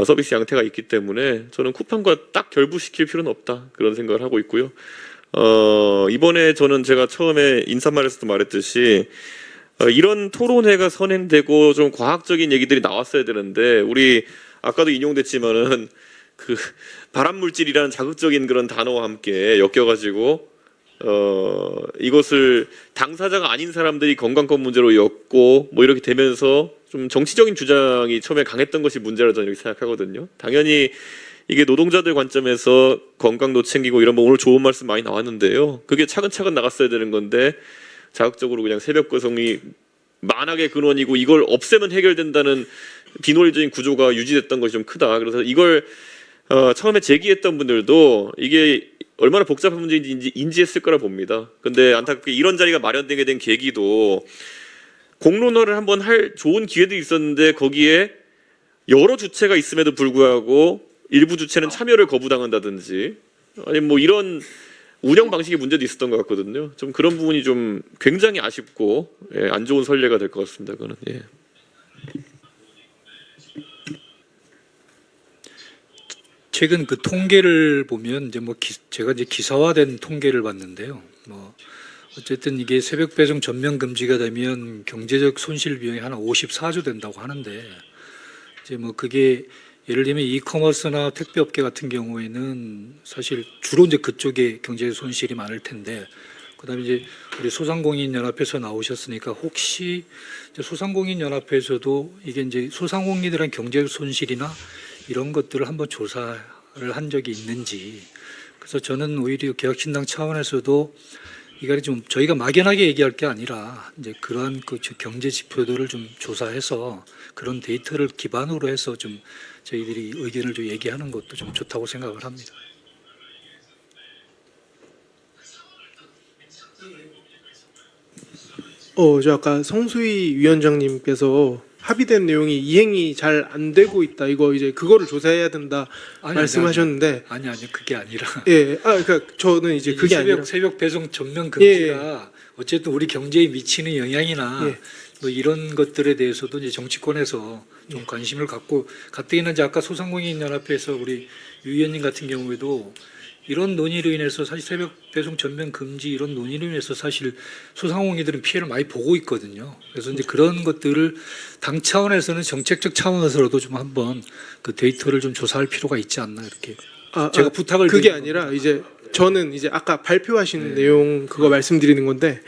Speaker 13: 서비스 양태가 있기 때문에 저는 쿠팡과 딱 결부시킬 필요는 없다 그런 생각을 하고 있고요. 이번에 저는 제가 처음에 인사말에서도 말했듯이 이런 토론회가 선행되고 좀 과학적인 얘기들이 나왔어야 되는데, 우리 아까도 인용됐지만은 그 발암물질이라는 자극적인 그런 단어와 함께 엮여가지고 이것을 당사자가 아닌 사람들이 건강권 문제로 엮고 뭐 이렇게 되면서 좀 정치적인 주장이 처음에 강했던 것이 문제라고 저는 이렇게 생각하거든요. 당연히 이게 노동자들 관점에서 건강도 챙기고 이런 뭐 오늘 좋은 말씀 많이 나왔는데요. 그게 차근차근 나갔어야 되는 건데 자극적으로 그냥 새벽 배송이 만악의 근원이고 이걸 없애면 해결된다는 비논리적인 구조가 유지됐던 것이 좀 크다. 그래서 이걸 처음에 제기했던 분들도 이게 얼마나 복잡한 문제인지 인지했을 거라 봅니다. 근데 안타깝게 이런 자리가 마련되게 된 계기도 공론화를 한번 할 좋은 기회들이 있었는데 거기에 여러 주체가 있음에도 불구하고 일부 주체는 참여를 거부당한다든지 아니 뭐 이런 운영 방식의 문제도 있었던 것 같거든요. 좀 그런 부분이 좀 굉장히 아쉽고 예, 안 좋은 선례가 될 것 같습니다. 그거는 예.
Speaker 12: 최근 그 통계를 보면 이제 뭐 제가 이제 기사화된 통계를 봤는데요. 뭐 어쨌든 이게 새벽 배송 전면 금지가 되면 경제적 손실 비용이 한 54조 된다고 하는데 이제 뭐 그게 예를 들면 이커머스나 택배업계 같은 경우에는 사실 주로 이제 그쪽에 경제 손실이 많을 텐데 그다음에 이제 우리 소상공인연합회에서 나오셨으니까 혹시 이제 소상공인연합회에서도 이게 이제 소상공인들한 경제 손실이나 이런 것들을 한번 조사를 한 적이 있는지 그래서 저는 오히려 개혁신당 차원에서도 이거를 좀 저희가 막연하게 얘기할 게 아니라 이제 그러한 그 경제 지표들을 좀 조사해서 그런 데이터를 기반으로 해서 좀 저희들이 의견을 좀 얘기하는 것도 좀 좋다고 생각을 합니다.
Speaker 3: 저 아까 성수희 위원장님께서 합의된 내용이 이행이 잘 안 되고 있다. 이거 이제 그거를 조사해야 된다 말씀하셨는데
Speaker 12: 아니 그게 아니라
Speaker 3: 예, 그러니까 저는 이제 그게 아니라
Speaker 12: 새벽 배송 전면 금지가 어쨌든 우리 경제에 미치는 영향이나 뭐 이런 것들에 대해서도 이제 정치권에서 좀 관심을 갖고 가뜩이나 이제 아까 소상공인 연합회에서 우리 유 의원님 같은 경우에도 이런 논의로 인해서 사실 새벽 배송 전면 금지 이런 논의로 인해서 사실 소상공인들은 피해를 많이 보고 있거든요. 그래서 이제 그런 것들을 당 차원에서는 정책적 차원에서라도 좀 한번 그 데이터를 좀 조사할 필요가 있지 않나 이렇게 제가 부탁을
Speaker 3: 그게
Speaker 12: 드리는
Speaker 3: 아니라 이제 저는 이제 아까 발표하신 내용 그거 말씀드리는 건데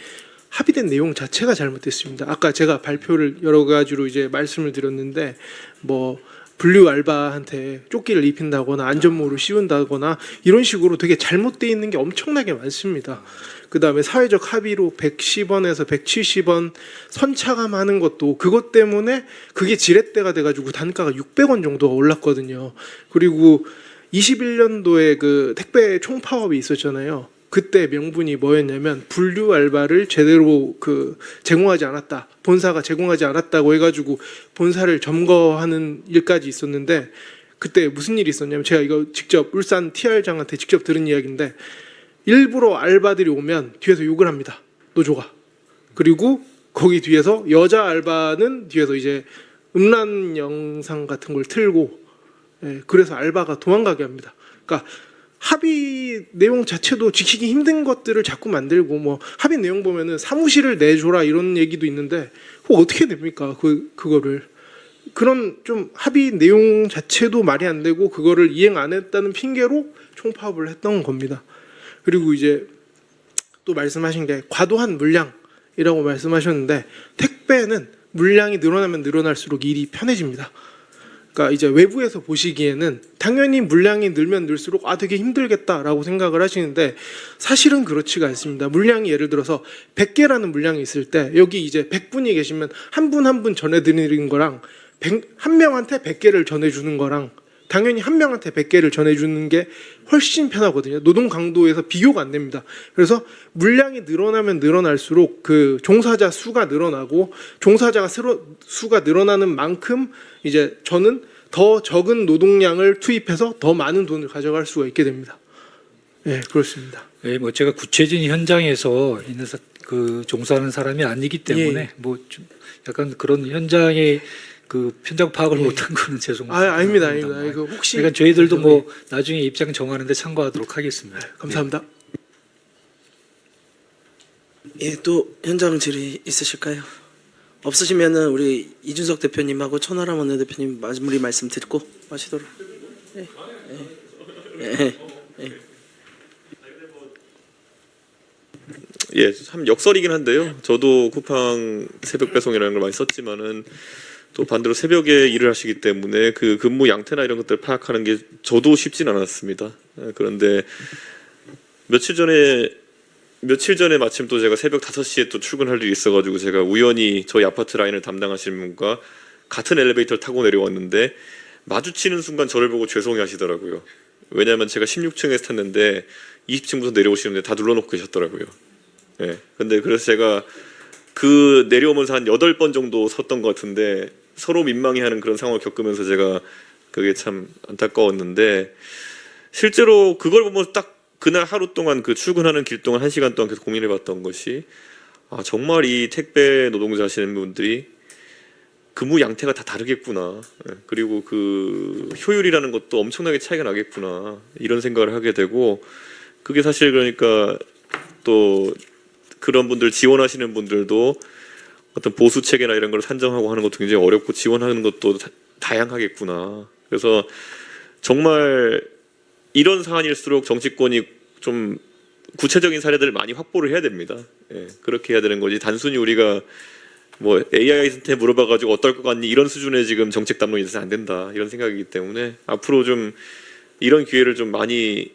Speaker 3: 합의된 내용 자체가 잘못됐습니다. 아까 제가 발표를 여러 가지로 이제 말씀을 드렸는데 뭐 분류 알바한테 쫓기를 입힌다거나 안전모를 씌운다거나 이런 식으로 되게 잘못되어 있는 게 엄청나게 많습니다. 그다음에 사회적 합의로 110원에서 170원 선차감하는 것도 그것 때문에 그게 지렛대가 돼가지고 단가가 600원 정도가 올랐거든요. 그리고 21년도에 그 택배 총파업이 있었잖아요. 그때 명분이 뭐였냐면 분류 알바를 제대로 그 제공하지 않았다. 본사가 제공하지 않았다고 해가지고 본사를 점거하는 일까지 있었는데 그때 무슨 일이 있었냐면 제가 이거 직접 울산 TR장한테 직접 들은 이야기인데 일부러 알바들이 오면 뒤에서 욕을 합니다. 노조가. 그리고 거기 뒤에서 여자 알바는 뒤에서 이제 음란 영상 같은 걸 틀고 그래서 알바가 도망가게 합니다. 그러니까 합의 내용 자체도 지키기 힘든 것들을 자꾸 만들고 뭐 합의 내용 보면은 사무실을 내줘라 이런 얘기도 있는데 어떻게 됩니까? 그거를 그런 좀 합의 내용 자체도 말이 안 되고 그거를 이행 안 했다는 핑계로 총파업을 했던 겁니다. 그리고 이제 또 말씀하신 게 과도한 물량이라고 말씀하셨는데 택배는 물량이 늘어나면 늘어날수록 일이 편해집니다. 그러니까 이제 외부에서 보시기에는 당연히 물량이 늘면 늘수록 되게 힘들겠다라고 생각을 하시는데 사실은 그렇지가 않습니다. 물량이 예를 들어서 100개라는 물량이 있을 때 여기 이제 100분이 계시면 한 분 한 분 전해드리는 거랑 한 명한테 100개를 전해주는 거랑 당연히 한 명한테 100개를 전해주는 게 훨씬 편하거든요. 노동 강도에서 비교가 안 됩니다. 그래서 물량이 늘어나면 늘어날수록 그 종사자 수가 늘어나고 종사자가 수가 늘어나는 만큼 이제 저는 더 적은 노동량을 투입해서 더 많은 돈을 가져갈 수가 있게 됩니다. 네, 그렇습니다.
Speaker 12: 네, 뭐 제가 구체적인 현장에서 있는 그 종사하는 사람이 아니기 때문에 뭐 좀 약간 그런 현장의 그 현장 파악을 못한 거는 죄송합니다.
Speaker 3: 아닙니다. 이거 혹시
Speaker 12: 그러니까 저희들도 뭐 나중에 입장 정하는데 참고하도록 하겠습니다.
Speaker 3: 감사합니다.
Speaker 1: 예, 또 현장 질의 있으실까요? 없으시면은 우리 이준석 대표님하고 천하람 원내대표님 마무리 말씀 듣고 마시도록.
Speaker 13: 예, 참 역설이긴 한데요. 저도 쿠팡 새벽 배송이라는 걸 많이 썼지만은 또 반대로 새벽에 일을 하시기 때문에 그 근무 양태나 이런 것들을 파악하는 게 저도 쉽진 않았습니다. 그런데 며칠 전에 마침 또 제가 새벽 5시에 또 출근할 일이 있어가지고 제가 우연히 저희 아파트 라인을 담당하시는 분과 같은 엘리베이터를 타고 내려왔는데 마주치는 순간 저를 보고 죄송해 하시더라고요. 왜냐하면 제가 16층에서 탔는데 20층부터 내려오시는데 다 눌러놓고 계셨더라고요. 예. 근데 그래서 제가 그 내려오면서 한 8번 정도 섰던 것 같은데 서로 민망해하는 그런 상황을 겪으면서 제가 그게 참 안타까웠는데 실제로 그걸 보면서 딱 그날 하루 동안 그 출근하는 길 동안 1시간 동안 계속 고민해봤던 것이 정말 이 택배 노동자 하시는 분들이 근무 양태가 다 다르겠구나. 그리고 그 효율이라는 것도 엄청나게 차이가 나겠구나. 이런 생각을 하게 되고 그게 사실 그러니까 또 그런 분들 지원하시는 분들도 어떤 보수 체계나 이런 걸 산정하고 하는 것도 굉장히 어렵고 지원하는 것도 다양하겠구나. 그래서 정말 이런 사안일수록 정치권이 좀 구체적인 사례들을 많이 확보를 해야 됩니다. 그렇게 해야 되는 거지. 단순히 우리가 뭐 AI한테 물어봐가지고 어떨 것 같니 이런 수준의 지금 정책 담론이 있어서 안 된다 이런 생각이기 때문에 앞으로 좀 이런 기회를 좀 많이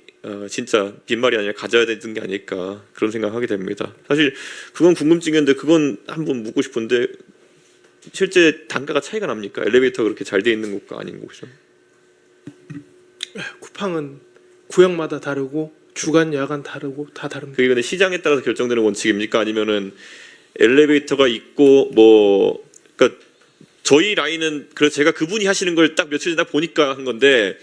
Speaker 13: 진짜 빈말이 아니라 가져야 되는 게 아닐까 그런 생각하게 됩니다. 사실 그건 궁금증이었는데 그건 한번 묻고 싶은데 실제 단가가 차이가 납니까? 엘리베이터가 그렇게 잘 돼 있는 곳과 아닌 곳이요?
Speaker 3: 쿠팡은 구역마다 다르고 주간 야간 다르고 다 다릅니다.
Speaker 13: 그게 근데 시장에 따라서 결정되는 원칙입니까? 아니면은 엘리베이터가 있고 뭐 그러니까 저희 라인은 그래서 제가 그분이 하시는 걸 딱 며칠 전에 보니까 한 건데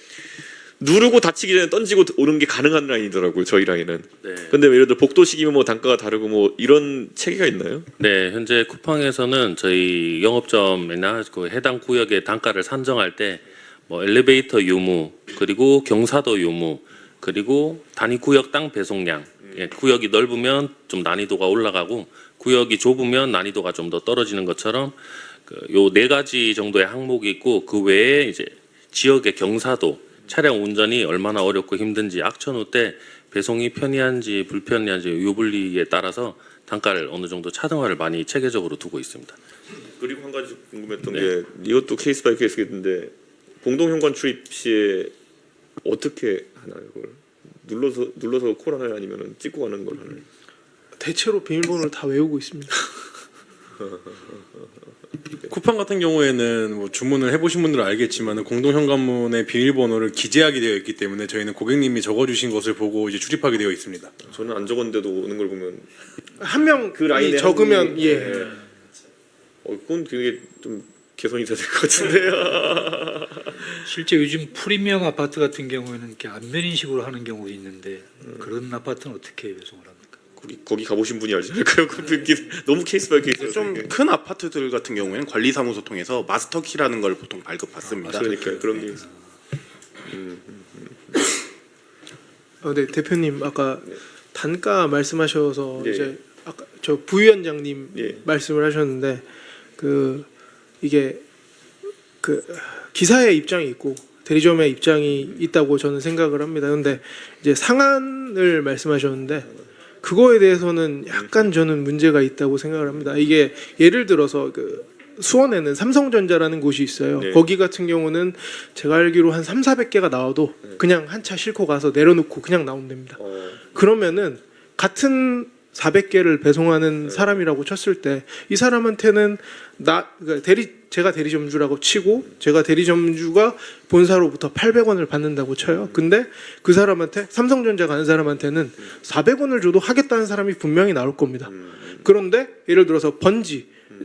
Speaker 13: 누르고 닫히기 전에 던지고 오는 게 가능한 라인이더라고요. 저희 라인은.
Speaker 8: 네.
Speaker 13: 근데 예를 들어 복도식이면 뭐 단가가 다르고 뭐 이런 체계가 있나요?
Speaker 8: 네, 현재 쿠팡에서는 저희 영업점이나 그 해당 구역의 단가를 산정할 때 뭐 엘리베이터 유무, 그리고 경사도 유무, 그리고 단위 구역당 배송량. 구역이 넓으면 좀 난이도가 올라가고 구역이 좁으면 난이도가 좀 더 떨어지는 것처럼 요 4가지 정도의 항목이 있고 그 외에 이제 지역의 경사도, 차량 운전이 얼마나 어렵고 힘든지, 악천후 때 배송이 편리한지 불편리한지 요 분리에 따라서 단가를 어느 정도 차등화를 많이 체계적으로 두고 있습니다.
Speaker 13: 그리고 한 가지 궁금했던 게 이것도 케이스 바이 케이스인데 공동 현관 출입 시에 어떻게 하나요? 그걸 눌러서 콜하나요? 아니면 찍고 가는 걸 하나요?
Speaker 3: 대체로 비밀번호를 다 외우고 있습니다.
Speaker 5: 쿠팡 같은 경우에는 뭐 주문을 해보신 분들은 알겠지만 공동 현관문에 비밀번호를 기재하게 되어 있기 때문에 저희는 고객님이 적어주신 것을 보고 이제 출입하게 되어 있습니다.
Speaker 13: 저는 안 적었는데도 오는 걸 보면
Speaker 3: 한 명
Speaker 13: 그 라인에
Speaker 3: 적으면
Speaker 13: 그건 되게 좀 개선이 돼야 될 것 같은데요.
Speaker 12: 실제 요즘 프리미엄 아파트 같은 경우에는 이렇게 안면인식으로 하는 경우도 있는데 그런 아파트는 어떻게 배송을 합니까?
Speaker 13: 거기 가보신 분이 알지 않을까요? 너무 케이스 바이 케이스.
Speaker 6: 좀 큰 아파트들 같은 경우에는 관리사무소 통해서 마스터키라는 걸 보통 발급받습니다.
Speaker 13: 그러니까 그런 게 있어.
Speaker 3: 네, 대표님 아까 단가 말씀하셔서
Speaker 13: 예.
Speaker 3: 이제 아까 저 부위원장님
Speaker 13: 예.
Speaker 3: 말씀을 하셨는데 이게 기사의 입장이 있고 대리점의 입장이 있다고 저는 생각을 합니다. 그런데 이제 상한을 말씀하셨는데 그거에 대해서는 약간 저는 문제가 있다고 생각을 합니다. 이게 예를 들어서 수원에는 삼성전자라는 곳이 있어요.
Speaker 13: 네.
Speaker 3: 거기 같은 경우는 제가 알기로 한 300~400개가 나와도 그냥 한 차 싣고 가서 내려놓고 그냥 나온답니다. 그러면은 같은 400개를 배송하는 사람이라고 쳤을 때 이 사람한테는 제가 대리점주라고 치고 제가 대리점주가 본사로부터 800원을 받는다고 쳐요. 근데 그 사람한테 삼성전자 가는 사람한테는 400원을 줘도 하겠다는 사람이 분명히 나올 겁니다. 그런데 예를 들어서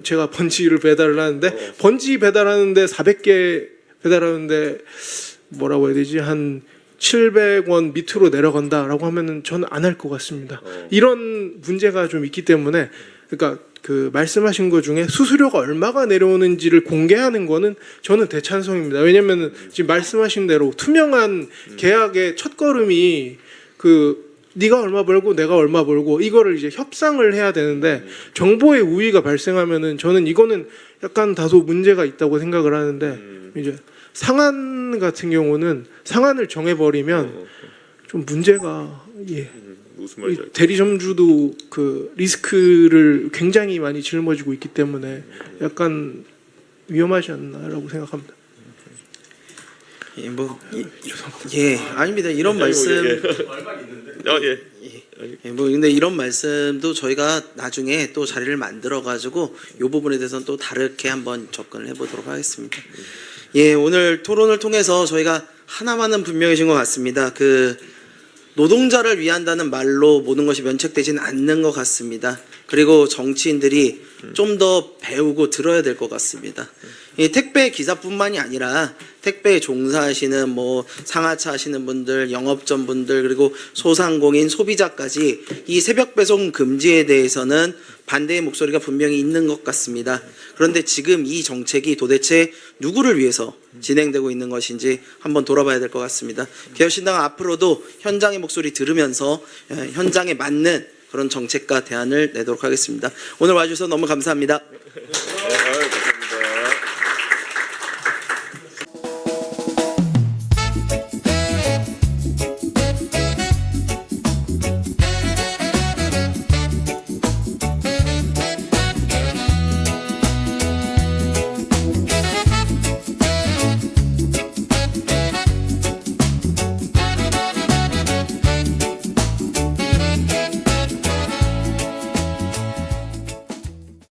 Speaker 3: 제가 번지를 배달을 하는데 번지 배달하는데 400개 배달하는데 뭐라고 해야 되지? 한 700원 밑으로 내려간다라고 하면은 저는 안 할 것 같습니다. 이런 문제가 좀 있기 때문에 그러니까 그 말씀하신 것 중에 수수료가 얼마가 내려오는지를 공개하는 거는 저는 대찬성입니다. 왜냐면은 지금 말씀하신 대로 투명한 계약의 첫걸음이 네가 얼마 벌고 내가 얼마 벌고 이거를 이제 협상을 해야 되는데 정보의 우위가 발생하면은 저는 이거는 약간 다소 문제가 있다고 생각을 하는데 이제 상한 같은 경우는 상한을 정해버리면 좀 문제가
Speaker 13: 무슨 말인지 알겠어요.
Speaker 3: 대리점주도 그 리스크를 굉장히 많이 짊어지고 있기 때문에 약간 위험하지 않나라고 생각합니다.
Speaker 1: 아닙니다. 이런 말씀. 근데 이런 말씀도 저희가 나중에 또 자리를 만들어 가지고 이 부분에 대해서는 또 다르게 한번 접근을 해보도록 하겠습니다. 오늘 토론을 통해서 저희가 하나만은 분명해진 것 같습니다. 노동자를 위한다는 말로 모든 것이 면책되지는 않는 것 같습니다. 그리고 정치인들이 좀 더 배우고 들어야 될 것 같습니다. 이 택배 기사뿐만이 아니라 택배에 종사하시는 뭐 상하차 하시는 분들, 영업점 분들, 그리고 소상공인, 소비자까지 이 새벽 배송 금지에 대해서는 반대의 목소리가 분명히 있는 것 같습니다. 그런데 지금 이 정책이 도대체 누구를 위해서 진행되고 있는 것인지 한번 돌아봐야 될 것 같습니다. 개혁신당은 앞으로도 현장의 목소리 들으면서 현장에 맞는 그런 정책과 대안을 내도록 하겠습니다. 오늘 와주셔서 너무 감사합니다.